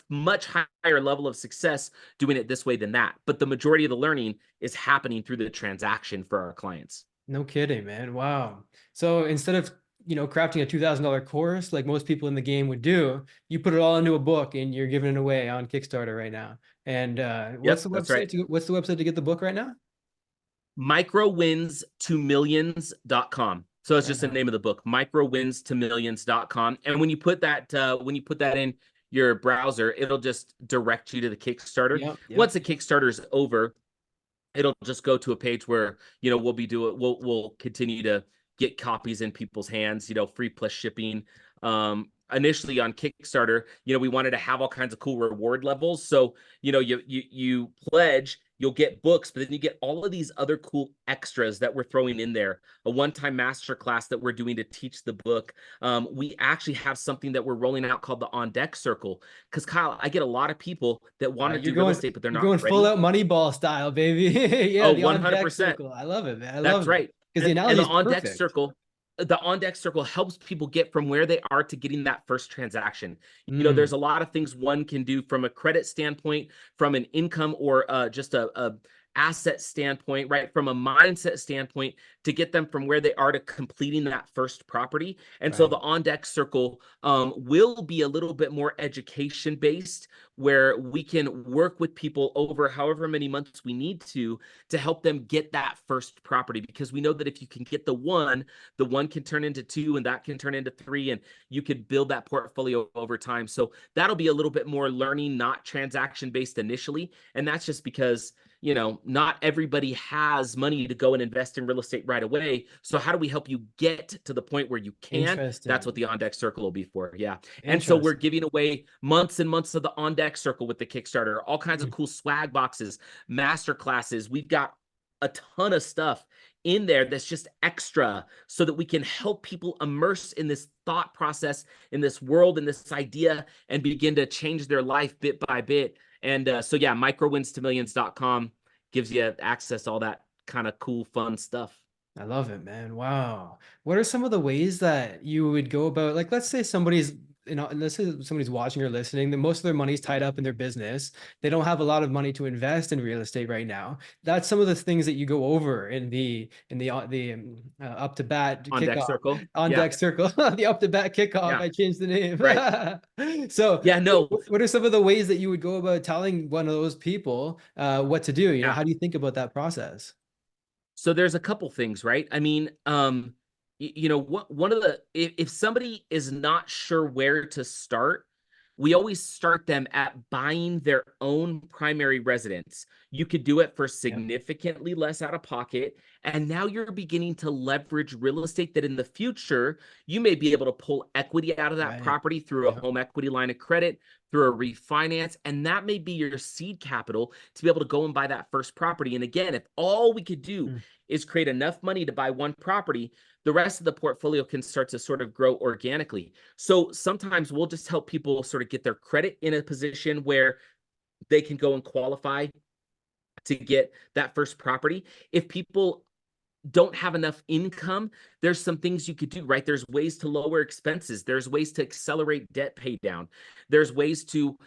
much higher level of success doing it this way than that. But the majority of the learning is happening through the transaction for our clients. No kidding, man. Wow. So instead of, crafting a $2,000 course like most people in the game would do, you put it all into a book and you're giving it away on Kickstarter right now. And what's the website? What's the website to get the book right now? microwins2millions.com. So it's just the name of the book, microwins2millions.com. And when you put that in your browser, it'll just direct you to the Kickstarter. Yep. Once the Kickstarter is over, it'll just go to a page where, we'll continue to get copies in people's hands, free plus shipping. Initially on Kickstarter, we wanted to have all kinds of cool reward levels. So, you pledge, you'll get books, but then you get all of these other cool extras that we're throwing in there. A one-time masterclass that we're doing to teach the book. We actually have something that we're rolling out called the On Deck Circle. Because Kyle, I get a lot of people that want to do real estate, but they're not ready. Full out Moneyball style, baby. Yeah, the 100%. On Deck Circle. I love it, man. That's right. Because the analogy is perfect. The On Deck Circle helps people get from where they are to getting that first transaction. There's a lot of things one can do from a credit standpoint, from an income or just a asset standpoint, right? From a mindset standpoint, to get them from where they are to completing that first property. And so the On Deck Circle will be a little bit more education based, where we can work with people over however many months we need to help them get that first property. Because we know that if you can get the one can turn into two, and that can turn into three, and you could build that portfolio over time. So that'll be a little bit more learning, not transaction based initially. And that's just because not everybody has money to go and invest in real estate right away. So how do we help you get to the point where you can? That's what the On Deck Circle will be for. Yeah. And so we're giving away months and months of the On Deck Circle with the Kickstarter, all kinds of cool swag boxes, master classes. We've got a ton of stuff in there that's just extra so that we can help people immerse in this thought process, in this world, in this idea, and begin to change their life bit by bit. And so yeah, microwinstomillions.com gives you access to all that kind of cool, fun stuff. I love it, man. Wow. What are some of the ways that you would go about, like, let's say somebody's, let's say somebody's watching or listening, that most of their money's tied up in their business. They don't have a lot of money to invest in real estate right now. That's some of the things that you go over in the up to bat On deck kickoff, circle. on Yeah. deck circle, the up to bat kickoff. Yeah. I changed the name. Right. So Yeah, no. what are some of the ways that you would go about telling one of those people what to do? Yeah. How do you think about that process? So there's a couple things, right? I mean, one of the if somebody is not sure where to start, we always start them at buying their own primary residence. You could do it for significantly less out of pocket, and now you're beginning to leverage real estate that in the future you may be able to pull equity out of that property through a home equity line of credit, through a refinance, and that may be your seed capital to be able to go and buy that first property. And again, if all we could do is create enough money to buy one property, the rest of the portfolio can start to sort of grow organically. So sometimes we'll just help people sort of get their credit in a position where they can go and qualify to get that first property. If people don't have enough income, there's some things you could do, right? There's ways to lower expenses. There's ways to accelerate debt pay down. There's ways to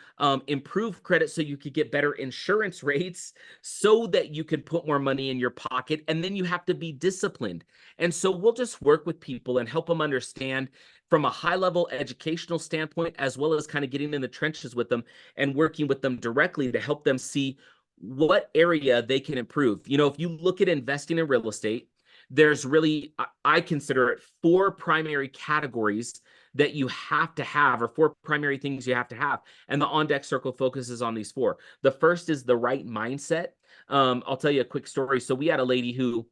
improve credit so you could get better insurance rates so that you can put more money in your pocket. And then you have to be disciplined. And so we'll just work with people and help them understand from a high level educational standpoint, as well as kind of getting in the trenches with them and working with them directly to help them see what area they can improve. If you look at investing in real estate, there's really, I consider it 4 primary categories that you have to have, or 4 primary things you have to have. And the on deck circle focuses on these 4. The first is the right mindset. I'll tell you a quick story. So we had a lady who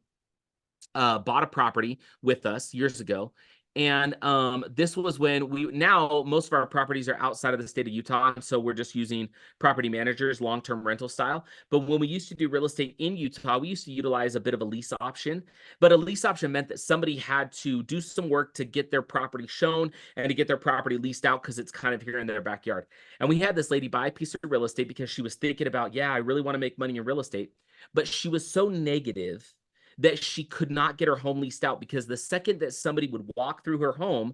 bought a property with us years ago. And this was when now most of our properties are outside of the state of Utah. So we're just using property managers, long-term rental style. But when we used to do real estate in Utah, we used to utilize a bit of a lease option. But a lease option meant that somebody had to do some work to get their property shown and to get their property leased out because it's kind of here in their backyard. And we had this lady buy a piece of real estate because she was thinking about, I really want to make money in real estate. But she was so negative that she could not get her home leased out, because the second that somebody would walk through her home,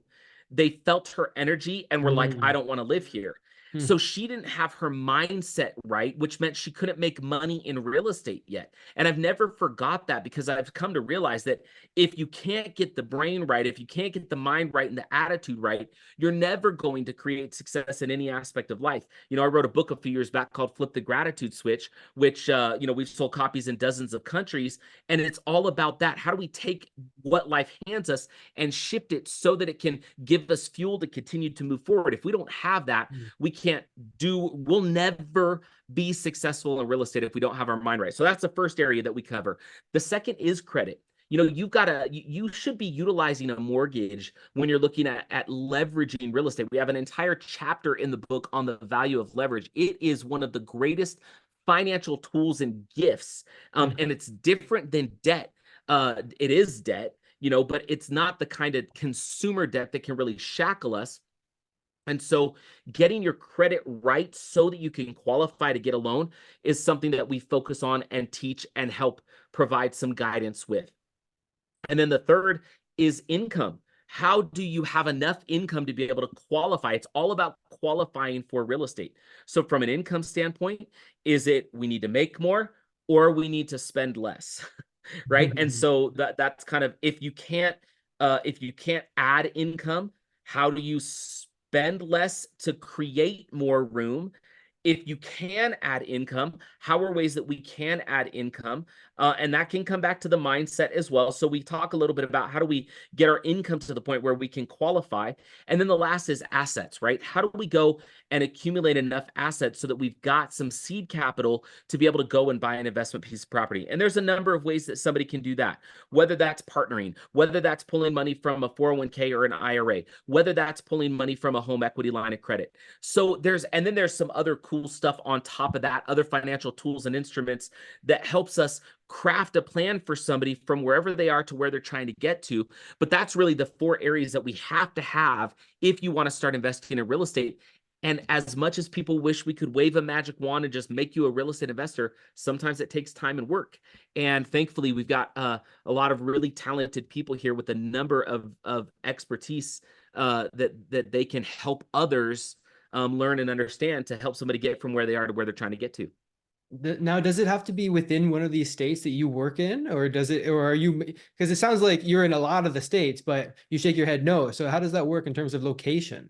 they felt her energy and were like, I don't want to live here. So she didn't have her mindset right, which meant she couldn't make money in real estate yet. And I've never forgot that, because I've come to realize that if you can't get the brain right, if you can't get the mind right and the attitude right, you're never going to create success in any aspect of life. I wrote a book a few years back called Flip the Gratitude Switch, which, we've sold copies in dozens of countries. And it's all about that. How do we take what life hands us and shift it so that it can give us fuel to continue to move forward? If we don't have that, we'll never be successful in real estate if we don't have our mind right. So that's the first area that we cover. The second is credit. You should be utilizing a mortgage when you're looking at leveraging real estate. We have an entire chapter in the book on the value of leverage. It is one of the greatest financial tools and gifts. And it's different than debt. It is debt, but it's not the kind of consumer debt that can really shackle us. And so getting your credit right so that you can qualify to get a loan is something that we focus on and teach and help provide some guidance with. And then the third is income. How do you have enough income to be able to qualify? It's all about qualifying for real estate. So from an income standpoint, is it we need to make more or we need to spend less? Right? And so that's kind of, if you can't add income, how do you spend less to create more room? If you can add income, how are ways that we can add income? And that can come back to the mindset as well. So we talk a little bit about how do we get our income to the point where we can qualify. And then the last is assets, right? How do we go and accumulate enough assets so that we've got some seed capital to be able to go and buy an investment piece of property? And there's a number of ways that somebody can do that, whether that's partnering, whether that's pulling money from a 401k or an IRA, whether that's pulling money from a home equity line of credit. So there's some other cool cool stuff on top of that, other financial tools and instruments that helps us craft a plan for somebody from wherever they are to where they're trying to get to. But that's really the 4 areas that we have to have if you want to start investing in real estate. And as much as people wish we could wave a magic wand and just make you a real estate investor, sometimes it takes time and work. And thankfully, we've got a lot of really talented people here with a number of expertise that they can help others learn and understand to help somebody get from where they are to where they're trying to get to. Now, does it have to be within one of these states that you work in, or does it, or are you, because it sounds like you're in a lot of the states, but you shake your head no. So how does that work in terms of location?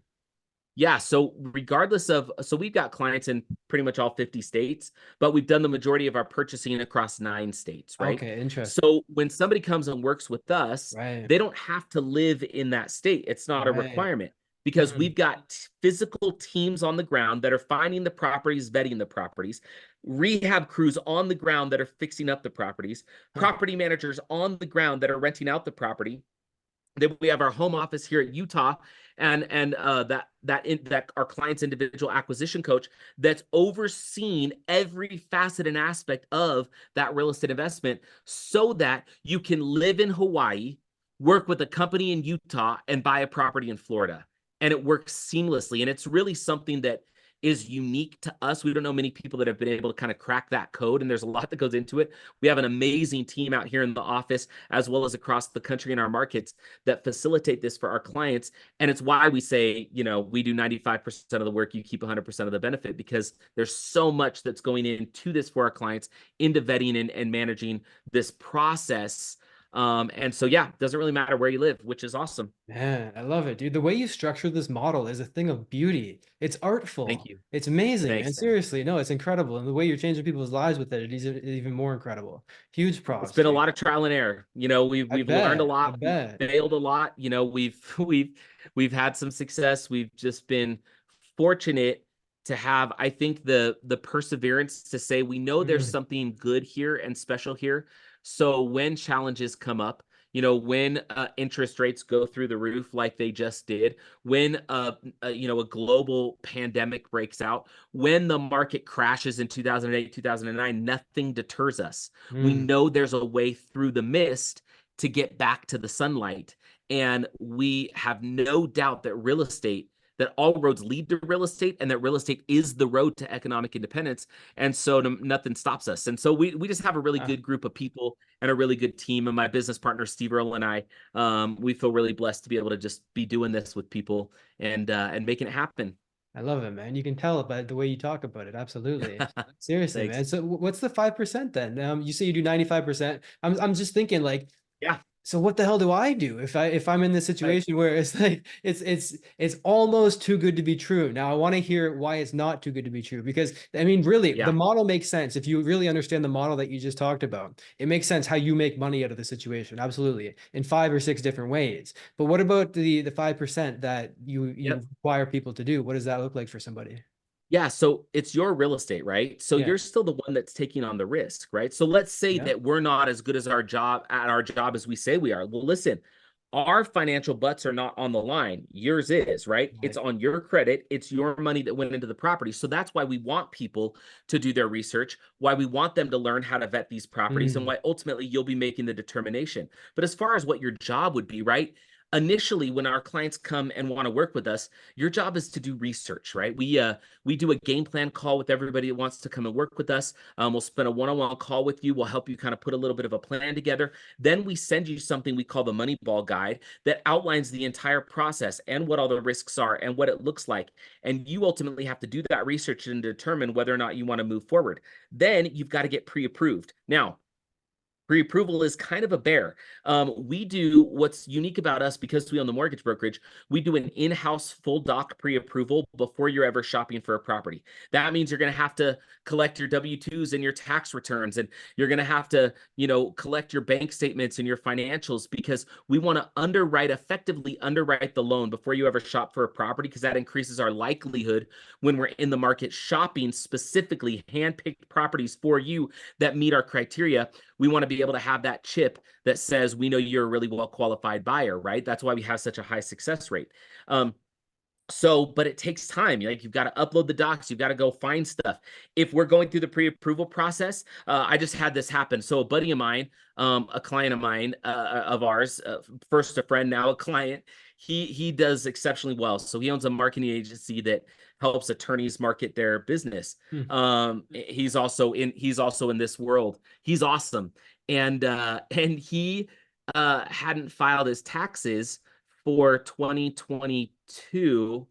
Yeah, so regardless of, so we've got clients in pretty much all 50 states, but we've done the majority of our purchasing across 9 states, right? Okay, interesting. So when somebody comes and works with us, Right, they don't have to live in that state. It's not a right. requirement because Mm, we've got physical teams on the ground that are finding the properties, vetting the properties, rehab crews on the ground that are fixing up the properties, huh, property managers on the ground that are renting out the property. Then we have our home office here at Utah, and that our client's individual acquisition coach that's overseeing every facet and aspect of that real estate investment, so that you can live in Hawaii, work with a company in Utah, and buy a property in Florida, and it works seamlessly. And it's really something that is unique to us. We don't know many people that have been able to kind of crack that code, and there's a lot that goes into it. We have an amazing team out here in the office, as well as across the country in our markets, that facilitate this for our clients. And it's why we say, you know, we do 95% of the work, you keep 100% of the benefit, because there's so much that's going into this for our clients, into vetting and managing this process. And so, yeah, it doesn't really matter where you live, which is awesome. man, I love it, dude. The way you structure this model is a thing of beauty. It's Thank artful. you. It's amazing, man. Thanks, man. Seriously, no, it's incredible. And the way you're changing people's lives with it is even more incredible. Huge It's props, been a dude. lot of trial and error. You know, I we've learned a bet. I lot, we've bet. failed a lot. You know, we've had some success. We've just been fortunate to have, I think, the perseverance to say we know there's Mm, something good here and special here. So when challenges come up, you know, when interest rates go through the roof like they just did, when you know, a global pandemic breaks out, when the market crashes in 2008, 2009, nothing deters us. We mm. know there's a way through the mist to get back to the sunlight. And we have no doubt that real estate, that all roads lead to real estate, and that real estate is the road to economic independence. And so nothing stops us. And so we just have a really Ah, good group of people and a really good team. And my business partner, Steve Earle, and I, we feel really blessed to be able to just be doing this with people and making it happen. I love it, man. You can tell it by the way you talk about it. Absolutely. Seriously, man. Thanks. So what's the 5% then? You say you do 95%. I'm just thinking like, Yeah. so what the hell do I do if I'm in this Right. situation where it's like it's almost too good to be true? Now I want to hear why it's not too good to be true, because I mean really the Yeah. model makes sense if you really understand the model that you just talked about. It makes sense how you make money out of the situation, absolutely, in 5 or 6 different ways. But what about the 5% that you Yep. require people to do? What does that look like for somebody? Yeah, so it's your real estate, right? So Yeah, you're still the one that's taking on the risk, right? So let's say yeah, that we're not as good as our job as we say we are. Well, listen, our financial butts are not on the line. Yours is, right? It's right. on your credit. It's your money that went into the property. So that's why we want people to do their research, why we want them to learn how to vet these properties, and Mm, why ultimately you'll be making the determination. But as far as what your job would be, right? Initially, when our clients come and want to work with us, your job is to do research, right? We do a game plan call with everybody that wants to come and work with us. We'll spend a one-on-one call with you. We'll help you kind of put a little bit of a plan together. Then we send you something we call the Moneyball Guide that outlines the entire process and what all the risks are and what it looks like. And you ultimately have to do that research and determine whether or not you want to move forward. Then you've got to get pre-approved. Now, pre-approval is kind of a bear. We do what's unique about us, because we own the mortgage brokerage. We do an in-house full doc pre-approval before you're ever shopping for a property. That means you're going to have to collect your W-2s and your tax returns, and you're going to have to, you know, collect your bank statements and your financials, because we want to effectively underwrite the loan before you ever shop for a property, because that increases our likelihood when we're in the market shopping specifically hand-picked properties for you that meet our criteria. We want to be able to have that chip that says we know you're a really well qualified buyer, right? That's why we have such a high success rate. Um, So, but it takes time. Like, you've got to upload the docs, you've got to go find stuff. If we're going through the pre-approval process, I just had this happen. So a buddy of mine, a client of mine, of ours, first a friend, now a client, he does exceptionally well. So he owns a marketing agency that helps attorneys market their business. Hmm. He's also in this world. He's awesome. And he hadn't filed his taxes for 2022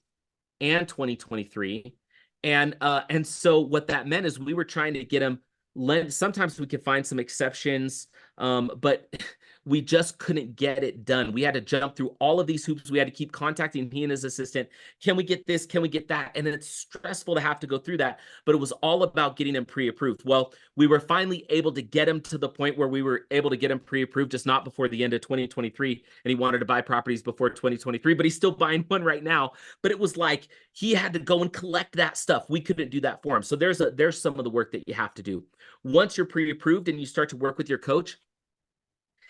and 2023. And so what that meant is we were trying to get him lent. Sometimes we could find some exceptions, but we just couldn't get it done. We had to jump through all of these hoops. We had to keep contacting he and his assistant. Can we get this? Can we get that? And it's stressful to have to go through that, but it was all about getting him pre-approved. Well, we were finally able to get him to the point where we were able to get him pre-approved, just not before the end of 2023. And he wanted to buy properties before 2023, but he's still buying one right now. But it was like he had to go and collect that stuff. We couldn't do that for him. So there's some of the work that you have to do. Once you're pre-approved and you start to work with your coach,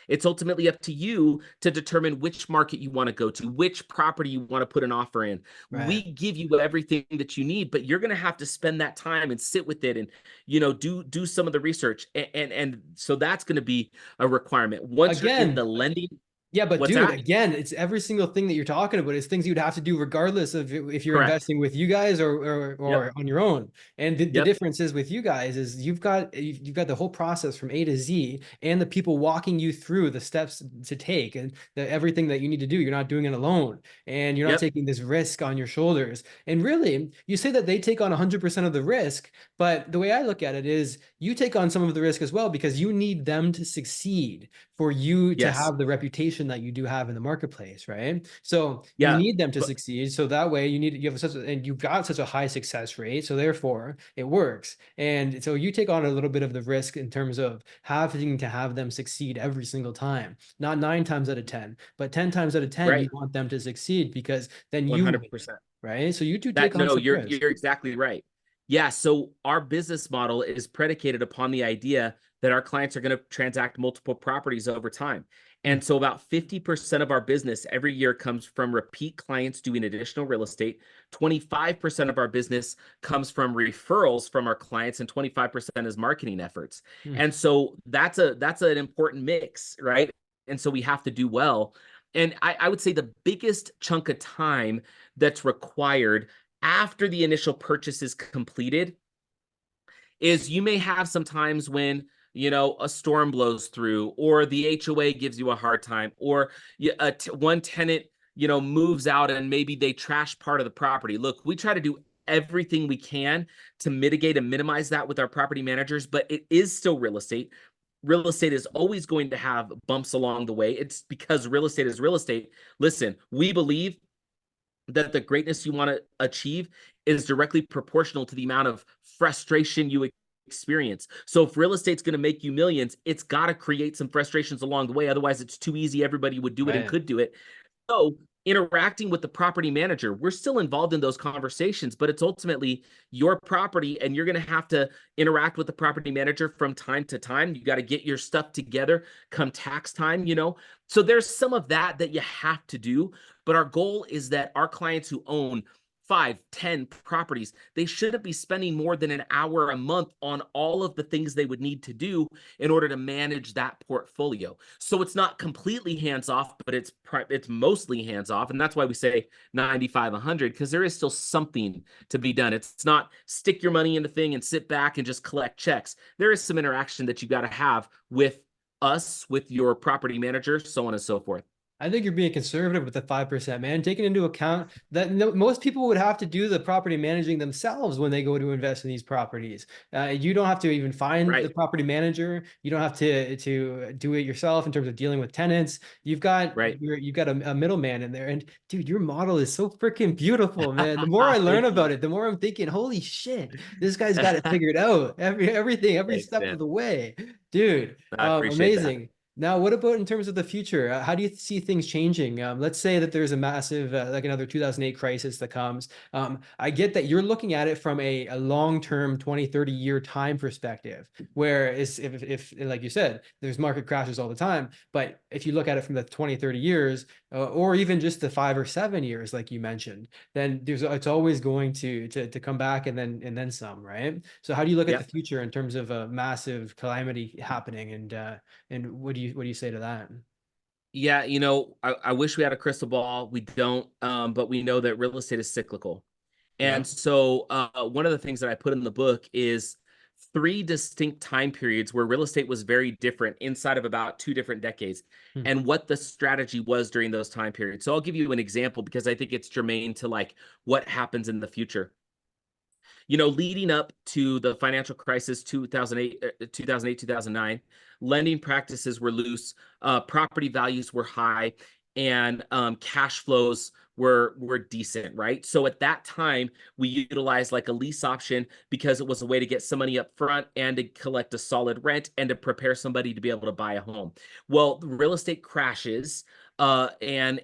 it's ultimately up to you to determine which market you want to go to, which property you want to put an offer in. Right. We give you everything that you need, but you're going to have to spend that time and sit with it and, do some of the research. And so that's going to be a requirement. Once you're in the lending. Yeah, but What's dude, that? again, it's every single thing that you're talking about is things you'd have to do regardless of if you're Correct. investing with you guys or Yep. on your own. And the Yep. difference is with you guys is you've got the whole process from A to Z and the people walking you through the steps to take and everything that you need to do. You're not doing it alone and you're not Yep. taking this risk on your shoulders. And really, you say that they take on 100% of the risk, but the way I look at it is you take on some of the risk as well because you need them to succeed for you to Yes. have the reputation that you do have in the marketplace, right? So you Yeah. need them to succeed. So that way and you've got such a high success rate. So therefore it works. And so you take on a little bit of the risk in terms of having to have them succeed every single time, not 9 times out of 10, but 10 times out of 10, Right. you want them to succeed because then you win, 100%. right? So you do take on No, some you're risk. exactly right. Yeah, so our business model is predicated upon the idea that our clients are going to transact multiple properties over time. And so about 50% of our business every year comes from repeat clients doing additional real estate. 25% of our business comes from referrals from our clients, and 25% is marketing efforts. Mm. And so that's an important mix, right? And so we have to do well. And I would say the biggest chunk of time that's required after the initial purchase is completed is you may have some times when a storm blows through, or the HOA gives you a hard time, or one tenant moves out and maybe they trash part of the property. Look, we try to do everything we can to mitigate and minimize that with our property managers, but it is still real estate. Real estate is always going to have bumps along the way. It's because real estate is real estate. Listen, we believe that the greatness you want to achieve is directly proportional to the amount of frustration you experience. So if real estate's going to make you millions, it's got to create some frustrations along the way. Otherwise, it's too easy. Everybody would do it and could do it. So interacting with the property manager, we're still involved in those conversations, but it's ultimately your property and you're going to have to interact with the property manager from time to time. You got to get your stuff together come tax time, So there's some of that you have to do, but our goal is that our clients who own 5, 10 properties, they shouldn't be spending more than an hour a month on all of the things they would need to do in order to manage that portfolio. So it's not completely hands-off, but it's mostly hands-off. And that's why we say 95, 100, because there is still something to be done. It's not stick your money in the thing and sit back and just collect checks. There is some interaction that you got to have with us, with your property manager, so on and so forth. I think you're being conservative with the 5%, man, taking into account that most people would have to do the property managing themselves when they go to invest in these properties. You don't have to even find the property manager. You don't have to do it yourself in terms of dealing with tenants. You've got a middleman in there. And dude, your model is so freaking beautiful, man. The more I learn about it, the more I'm thinking, holy shit, this guy's got it figured out. Every Thanks, step man. of the way, dude. I appreciate Amazing. that. Now, what about in terms of the future? How do you see things changing? Let's say that there's a massive, like another 2008 crisis that comes. I get that you're looking at it from a long-term 20, 30-year time perspective, where if, like you said, there's market crashes all the time. But if you look at it from the 20, 30 years, or even just the 5 or 7 years, like you mentioned, then it's always going to come back and then some, right? So how do you look at Yeah. the future in terms of a massive calamity happening, and what do you say to that? Yeah, I wish we had a crystal ball. We don't, but we know that real estate is cyclical. Yeah. And so one of the things that I put in the book is three distinct time periods where real estate was very different inside of about 2 different decades, Hmm. and what the strategy was during those time periods. So I'll give you an example because I think it's germane to like what happens in the future. Leading up to the financial crisis 2008, 2009, lending practices were loose, property values were high, and cash flows were decent, right? So at that time, we utilized like a lease option because it was a way to get some money up front and to collect a solid rent and to prepare somebody to be able to buy a home. Well, the real estate crashes, and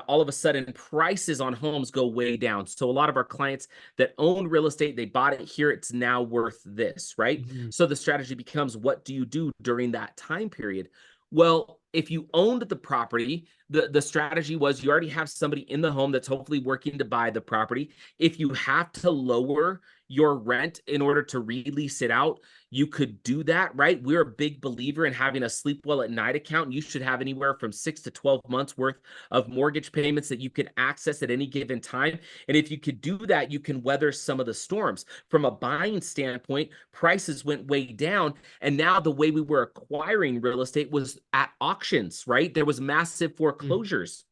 all of a sudden prices on homes go way down. So a lot of our clients that own real estate, they bought it here, it's now worth this, right? Mhm. So the strategy becomes, what do you do during that time period? Well, if you owned the property, the strategy was you already have somebody in the home that's hopefully working to buy the property. If you have to lower your rent in order to release it out, you could do that, right? We're a big believer in having a sleep well at night account. You should have anywhere from 6 to 12 months worth of mortgage payments that you can access at any given time. And if you could do that, you can weather some of the storms. From a buying standpoint, prices went way down. And now the way we were acquiring real estate was at auctions, right? There was massive Mm. foreclosures.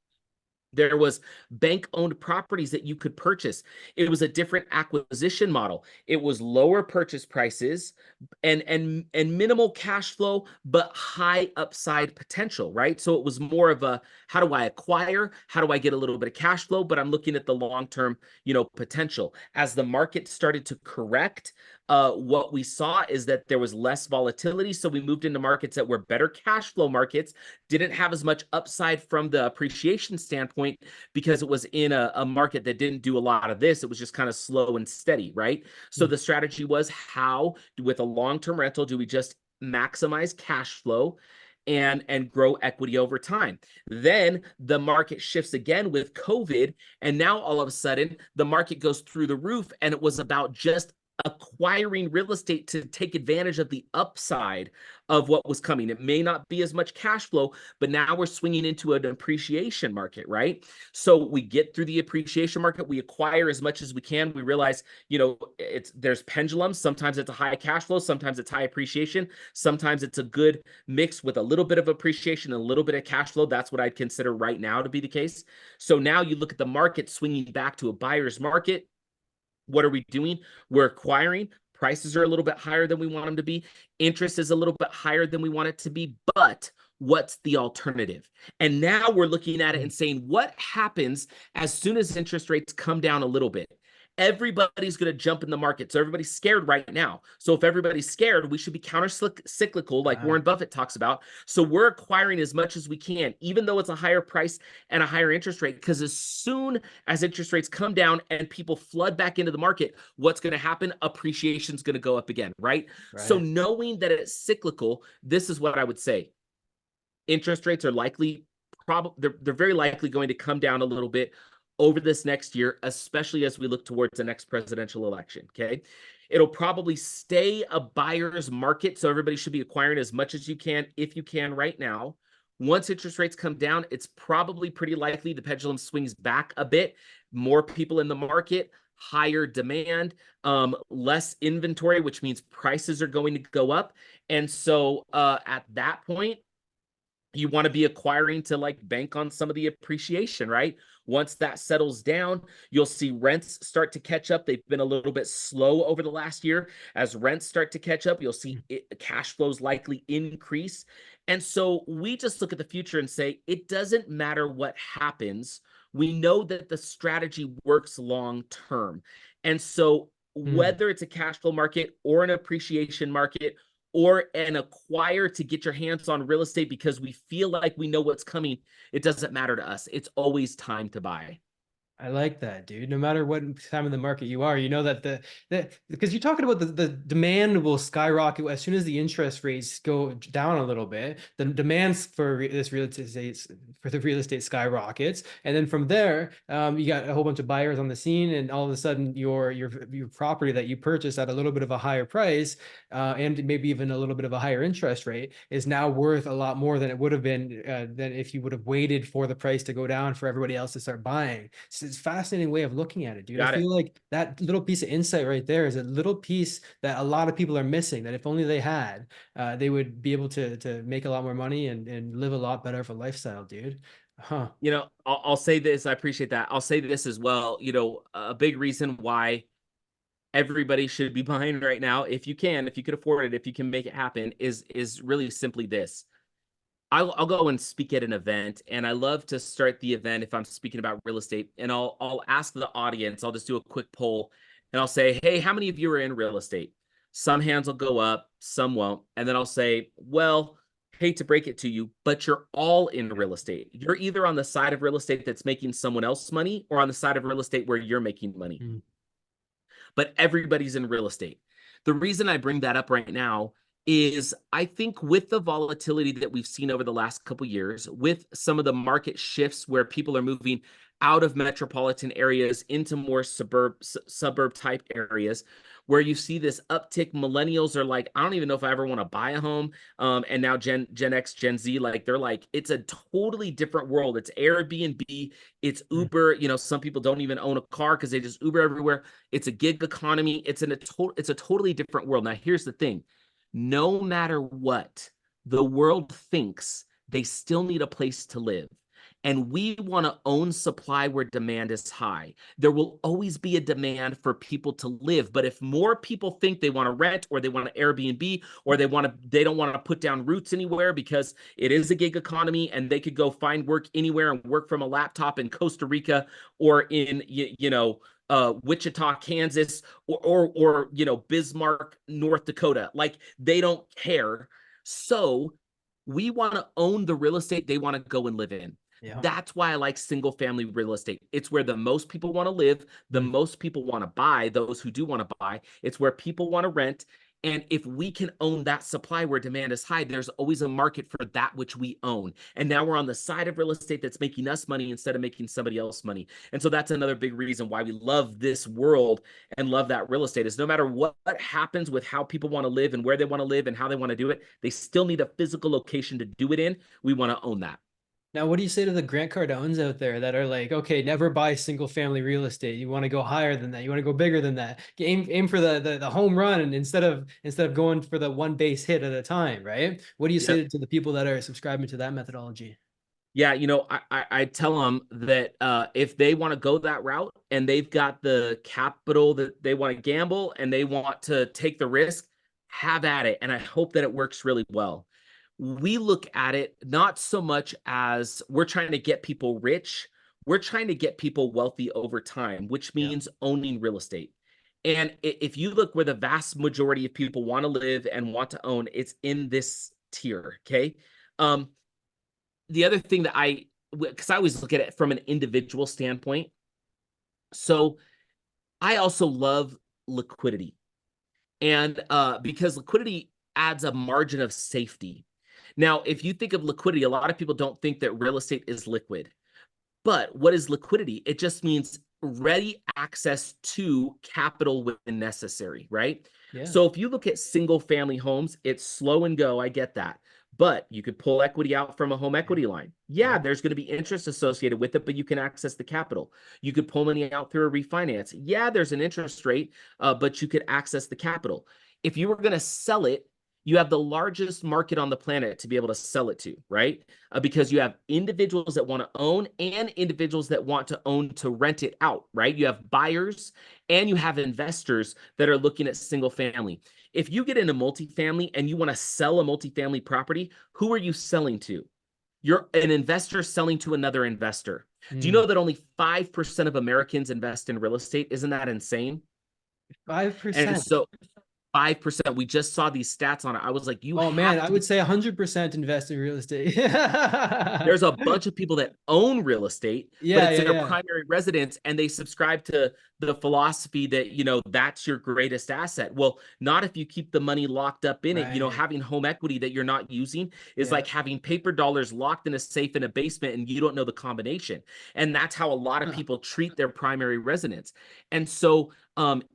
There was bank-owned properties that you could purchase. It was a different acquisition model. It was lower purchase prices and minimal cash flow, but high upside potential, right? So it was more of a, how do I acquire? How do I get a little bit of cash flow? But I'm looking at the long-term, potential. As the market started to correct, what we saw is that there was less volatility. So we moved into markets that were better cash flow markets, didn't have as much upside from the appreciation standpoint because it was in a market that didn't do a lot of this. It was just kind of slow and steady, right? So Mm. the strategy was, how, with a long-term rental, do we just maximize cash flow and grow equity over time? Then the market shifts again with COVID, and now all of a sudden the market goes through the roof, and it was about just acquiring real estate to take advantage of the upside of what was coming. It may not be as much cash flow, but now we're swinging into an appreciation market, right? So we get through the appreciation market, we acquire as much as we can. We realize, there's pendulums. Sometimes it's a high cash flow, sometimes it's high appreciation, sometimes it's a good mix with a little bit of appreciation and a little bit of cash flow. That's what I'd consider right now to be the case. So now you look at the market swinging back to a buyer's market. What are we doing? We're acquiring. Prices are a little bit higher than we want them to be. Interest is a little bit higher than we want it to be. But what's the alternative? And now we're looking at it Mm. and saying, what happens as soon as interest rates come down a little bit? Everybody's going to jump in the market. So everybody's scared right now. So if everybody's scared, we should be counter cyclical, like Wow. Warren Buffett talks about. So we're acquiring as much as we can, even though it's a higher price and a higher interest rate, because as soon as interest rates come down and people flood back into the market, what's going to happen? Appreciation is going to go up again, right? So Right. knowing that it's cyclical, this is what I would say. Interest rates are likely, they're very likely going to come down a little bit over this next year, especially as we look towards the next presidential election. Okay. It'll probably stay a buyer's market. So everybody should be acquiring as much as you can, if you can right now. Once interest rates come down, it's probably pretty likely the pendulum swings back a bit. More people in the market, higher demand, less inventory, which means prices are going to go up. And so at that point, you want to be acquiring to like bank on some of the appreciation, right? Once that settles down, you'll see rents start to catch up. They've been a little bit slow over the last year. As rents start to catch up, you'll see cash flows likely increase. And so we just look at the future and say, it doesn't matter what happens. We know that the strategy works long term. And so Mm. whether it's a cash flow market or an appreciation market, or an acquire to get your hands on real estate because we feel like we know what's coming, it doesn't matter to us. It's always time to buy. I like that, dude. No matter what time of the market you are, you know that because you're talking about the demand will skyrocket as soon as the interest rates go down a little bit. The demands for this real estate for the real estate skyrockets, and then from there, you got a whole bunch of buyers on the scene, and all of a sudden, your property that you purchased at a little bit of a higher price, and maybe even a little bit of a higher interest rate, is now worth a lot more than it would have been than if you would have waited for the price to go down for everybody else to start buying. So it's a fascinating way of looking at it, dude. I feel like that little piece of insight right there is a little piece that a lot of people are missing, that if only they had, they would be able to make a lot more money and live a lot better of a lifestyle, dude. Huh. You know, I'll say this. I appreciate that. I'll say this as well. You know, a big reason why everybody should be buying right now, if you could afford it, if you can make it happen, is really simply this. I'll go and speak at an event, and I love to start the event if I'm speaking about real estate, and I'll ask the audience. I'll just do a quick poll, and I'll say, "Hey, how many of you are in real estate?" Some hands will go up, some won't, and then I'll say, "Well, hate to break it to you, but you're all in real estate. You're either on the side of real estate that's making someone else money, or on the side of real estate where you're making money." But everybody's in real estate. The reason I bring that up right now is I think with the volatility that we've seen over the last couple of years, with some of the market shifts where people are moving out of metropolitan areas into more suburb type areas, where you see this uptick. Millennials are like, I don't even know if I ever want to buy a home. And now Gen X, Gen Z, like they're like, it's a totally different world. It's Airbnb, it's Uber. You know, some people don't even own a car because they just Uber everywhere. It's a gig economy. It's a totally different world. Now, here's the thing. No matter what the world thinks, they still need a place to live. And we want to own supply where demand is high. There will always be a demand for people to live. But if more people think they want to rent, or they want to Airbnb, or they don't want to put down roots anywhere because it is a gig economy and they could go find work anywhere and work from a laptop in Costa Rica or in, Wichita, Kansas, or Bismarck, North Dakota. Like, they don't care. So we want to own the real estate they want to go and live in. Yeah. That's why I like single family real estate. It's where the most people want to live, the most people want to buy, those who do want to buy. It's where people want to rent. And if we can own that supply where demand is high, there's always a market for that which we own. And now we're on the side of real estate that's making us money instead of making somebody else money. And so that's another big reason why we love this world and love that real estate, is no matter what happens with how people want to live and where they want to live and how they want to do it, they still need a physical location to do it in. We want to own that. Now, what do you say to the Grant Cardones out there that are like, okay, never buy single family real estate. You want to go higher than that. You want to go bigger than that. Aim for the home run, and instead of going for the one base hit at a time, right? What do you say to the people that are subscribing to that methodology? Yeah, I tell them that if they want to go that route and they've got the capital that they want to gamble and they want to take the risk, have at it. And I hope that it works really well. We look at it not so much as we're trying to get people rich. We're trying to get people wealthy over time, which means owning real estate. And if you look where the vast majority of people want to live and want to own, it's in this tier. Okay. The other thing that because I always look at it from an individual standpoint. So I also love liquidity. And because liquidity adds a margin of safety. Now, if you think of liquidity, a lot of people don't think that real estate is liquid. But what is liquidity? It just means ready access to capital when necessary, right? Yeah. So if you look at single family homes, it's slow and go. I get that. But you could pull equity out from a home equity line. Yeah, there's going to be interest associated with it, but you can access the capital. You could pull money out through a refinance. Yeah, there's an interest rate, but you could access the capital. If you were going to sell it, you have the largest market on the planet to be able to sell it to, right? Because you have individuals that want to own and individuals that want to own to rent it out, right? You have buyers and you have investors that are looking at single family. If you get into multifamily and you want to sell a multifamily property, who are you selling to? You're an investor selling to another investor. Do you know that only 5% of Americans invest in real estate? Isn't that insane? 5%. And so 5%. We just saw these stats on it. I was like, you Oh man, have I to would say 100% invest in real estate. there's a bunch of people that own real estate, but Yeah, it's yeah, their yeah. primary residence, and they subscribe to the philosophy that, that's your greatest asset. Well, not if you keep the money locked up in it. Right. Having home equity that you're not using is Yeah. like having paper dollars locked in a safe in a basement and you don't know the combination. And that's how a lot of Huh. people treat their primary residence. And so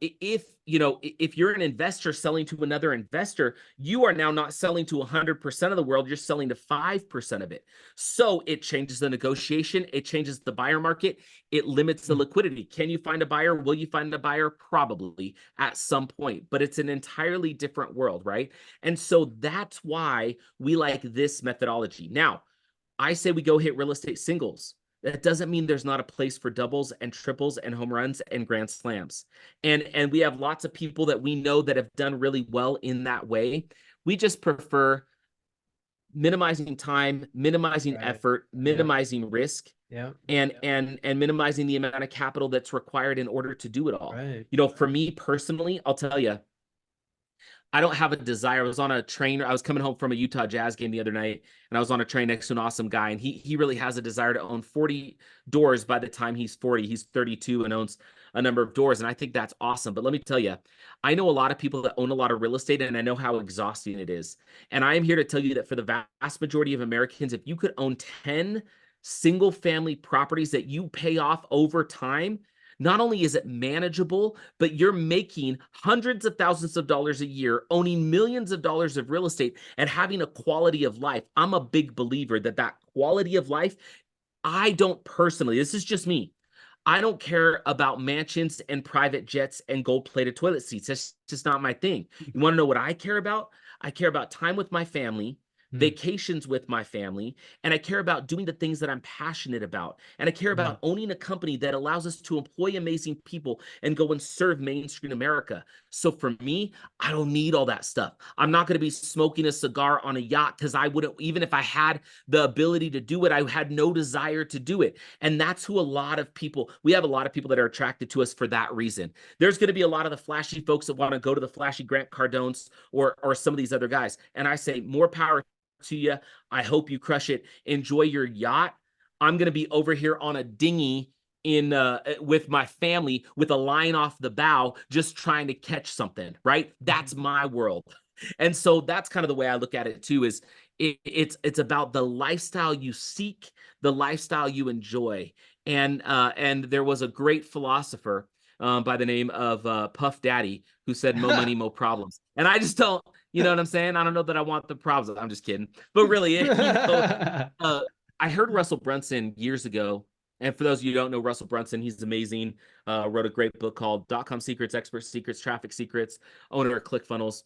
if you're an investor selling to another investor, you are now not selling to 100% of the world, you're selling to 5% of it. So it changes the negotiation, it changes the buyer market, it limits the liquidity. Can you find a buyer? Will you find a buyer? Probably at some point, but it's an entirely different world, right? And so that's why we like this methodology. Now, I say we go hit real estate singles. That doesn't mean there's not a place for doubles and triples and home runs and grand slams. And we have lots of people that we know that have done really well in that way. We just prefer minimizing time, minimizing Right. effort, Yeah. minimizing risk, Yeah. and minimizing the amount of capital that's required in order to do it all. Right. For me personally, I'll tell you, I don't have a desire. I was on a train. I was coming home from a Utah Jazz game the other night, and I was on a train next to an awesome guy, and he really has a desire to own 40 doors by the time he's 40. He's 32 and owns a number of doors, and I think that's awesome. But let me tell you, I know a lot of people that own a lot of real estate, and I know how exhausting it is. And I am here to tell you that for the vast majority of Americans, if you could own 10 single family properties that you pay off over time, not only is it manageable, but you're making hundreds of thousands of dollars a year, owning millions of dollars of real estate, and having a quality of life. I'm a big believer that quality of life, I don't personally, this is just me, I don't care about mansions and private jets and gold-plated toilet seats. That's just not my thing. You want to know what I care about? I care about time with my family, Mm. vacations with my family, and I care about doing the things that I'm passionate about. And I care Mm. about owning a company that allows us to employ amazing people and go and serve mainstream America. So for me, I don't need all that stuff. I'm not going to be smoking a cigar on a yacht because I wouldn't, even if I had the ability to do it, I had no desire to do it. And that's who we have a lot of people that are attracted to us for that reason. There's going to be a lot of the flashy folks that want to go to the flashy Grant Cardones or some of these other guys. And I say, more power to you. I hope you crush it. Enjoy your yacht. I'm going to be over here on a dinghy with my family with a line off the bow, just trying to catch something, right? That's my world. And so that's kind of the way I look at it too, is it's about the lifestyle you seek, the lifestyle you enjoy. And there was a great philosopher by the name of Puff Daddy who said, "Mo money, mo problems." And I just don't, you know what I'm saying? I don't know that I want the problems. I'm just kidding. But really, I heard Russell Brunson years ago. And for those of you who don't know Russell Brunson, he's amazing. Wrote a great book called .com Secrets, Expert Secrets, Traffic Secrets, owner of ClickFunnels,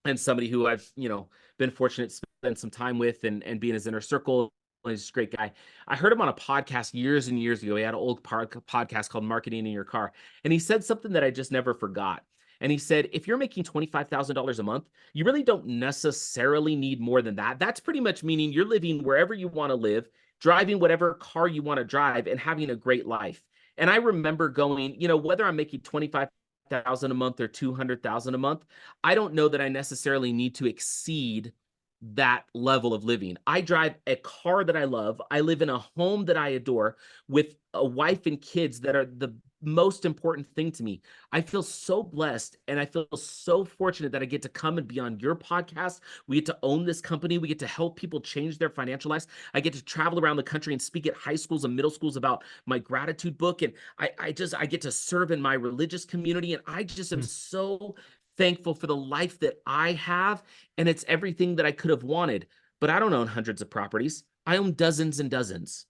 and somebody who I've, been fortunate to spend some time with and be in his inner circle. He's a great guy. I heard him on a podcast years and years ago. He had an old podcast called Marketing in Your Car. And he said something that I just never forgot. And he said, if you're making $25,000 a month, you really don't necessarily need more than that. That's pretty much meaning you're living wherever you want to live, driving whatever car you want to drive, and having a great life. And I remember going, whether I'm making 25,000 a month or 200,000 a month, I don't know that I necessarily need to exceed that level of living. I drive a car that I love. I live in a home that I adore with a wife and kids that are the most important thing to me. I feel so blessed and I feel so fortunate that I get to come and be on your podcast. We get to own this company. We get to help people change their financial lives. I get to travel around the country and speak at high schools and middle schools about my gratitude book. And I get to serve in my religious community. And I just am so thankful for the life that I have, and it's everything that I could have wanted. But I don't own hundreds of properties. I own dozens and dozens,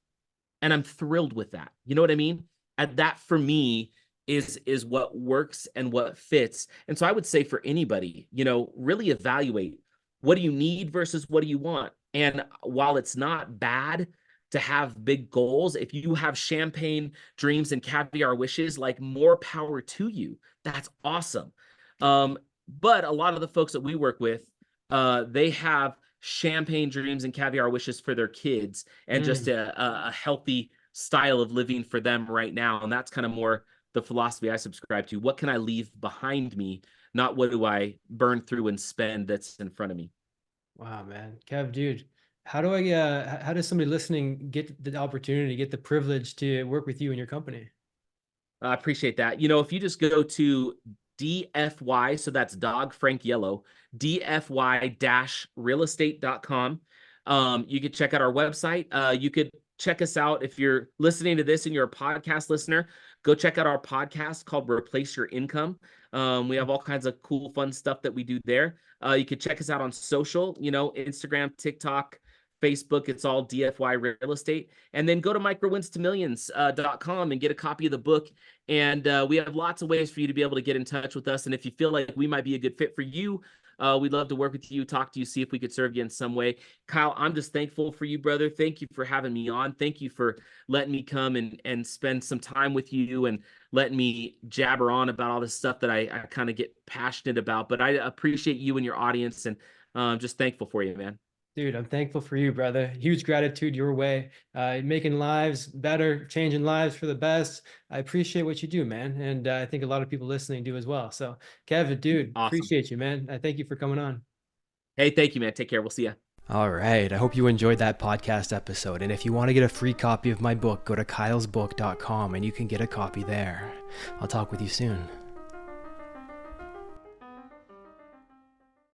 and I'm thrilled with that. You know what I mean? And that for me is what works and what fits. And so I would say for anybody, really evaluate, what do you need versus what do you want? And while it's not bad to have big goals, if you have champagne dreams and caviar wishes, like, more power to you. That's awesome. But a lot of the folks that we work with, they have champagne dreams and caviar wishes for their kids and just a healthy style of living for them right now. And that's kind of more the philosophy I subscribe to. What can I leave behind me, not what do I burn through and spend that's in front of me. Wow, man. Kev, dude, how does somebody listening get the opportunity, get the privilege to work with you and your company? I appreciate that. You know, if you just go to DFY, so that's Dog Frank Yellow, DFY-realestate.com. You could check out our website. You could check us out if you're listening to this and you're a podcast listener. Go check out our podcast called Replace Your Income. We have all kinds of cool, fun stuff that we do there. You could check us out on social, you know, Instagram, TikTok, Facebook. It's all DFY Real Estate. And then go to microwinstomillions.com and get a copy of the book. And we have lots of ways for you to be able to get in touch with us. And if you feel like we might be a good fit for you, we'd love to work with you, talk to you, see if we could serve you in some way. Kyle, I'm just thankful for you, brother. Thank you for having me on. Thank you for letting me come and spend some time with you and letting me jabber on about all this stuff that I kind of get passionate about. But I appreciate you and your audience, and just thankful for you, man. Dude, I'm thankful for you, brother. Huge gratitude your way. Making lives better, changing lives for the best. I appreciate what you do, man. And I think a lot of people listening do as well. So, Kevin, dude, Awesome. appreciate you, man. I thank you for coming on. Hey, thank you, man. Take care. We'll see you. All right. I hope you enjoyed that podcast episode. And if you want to get a free copy of my book, go to kylesbook.com and you can get a copy there. I'll talk with you soon.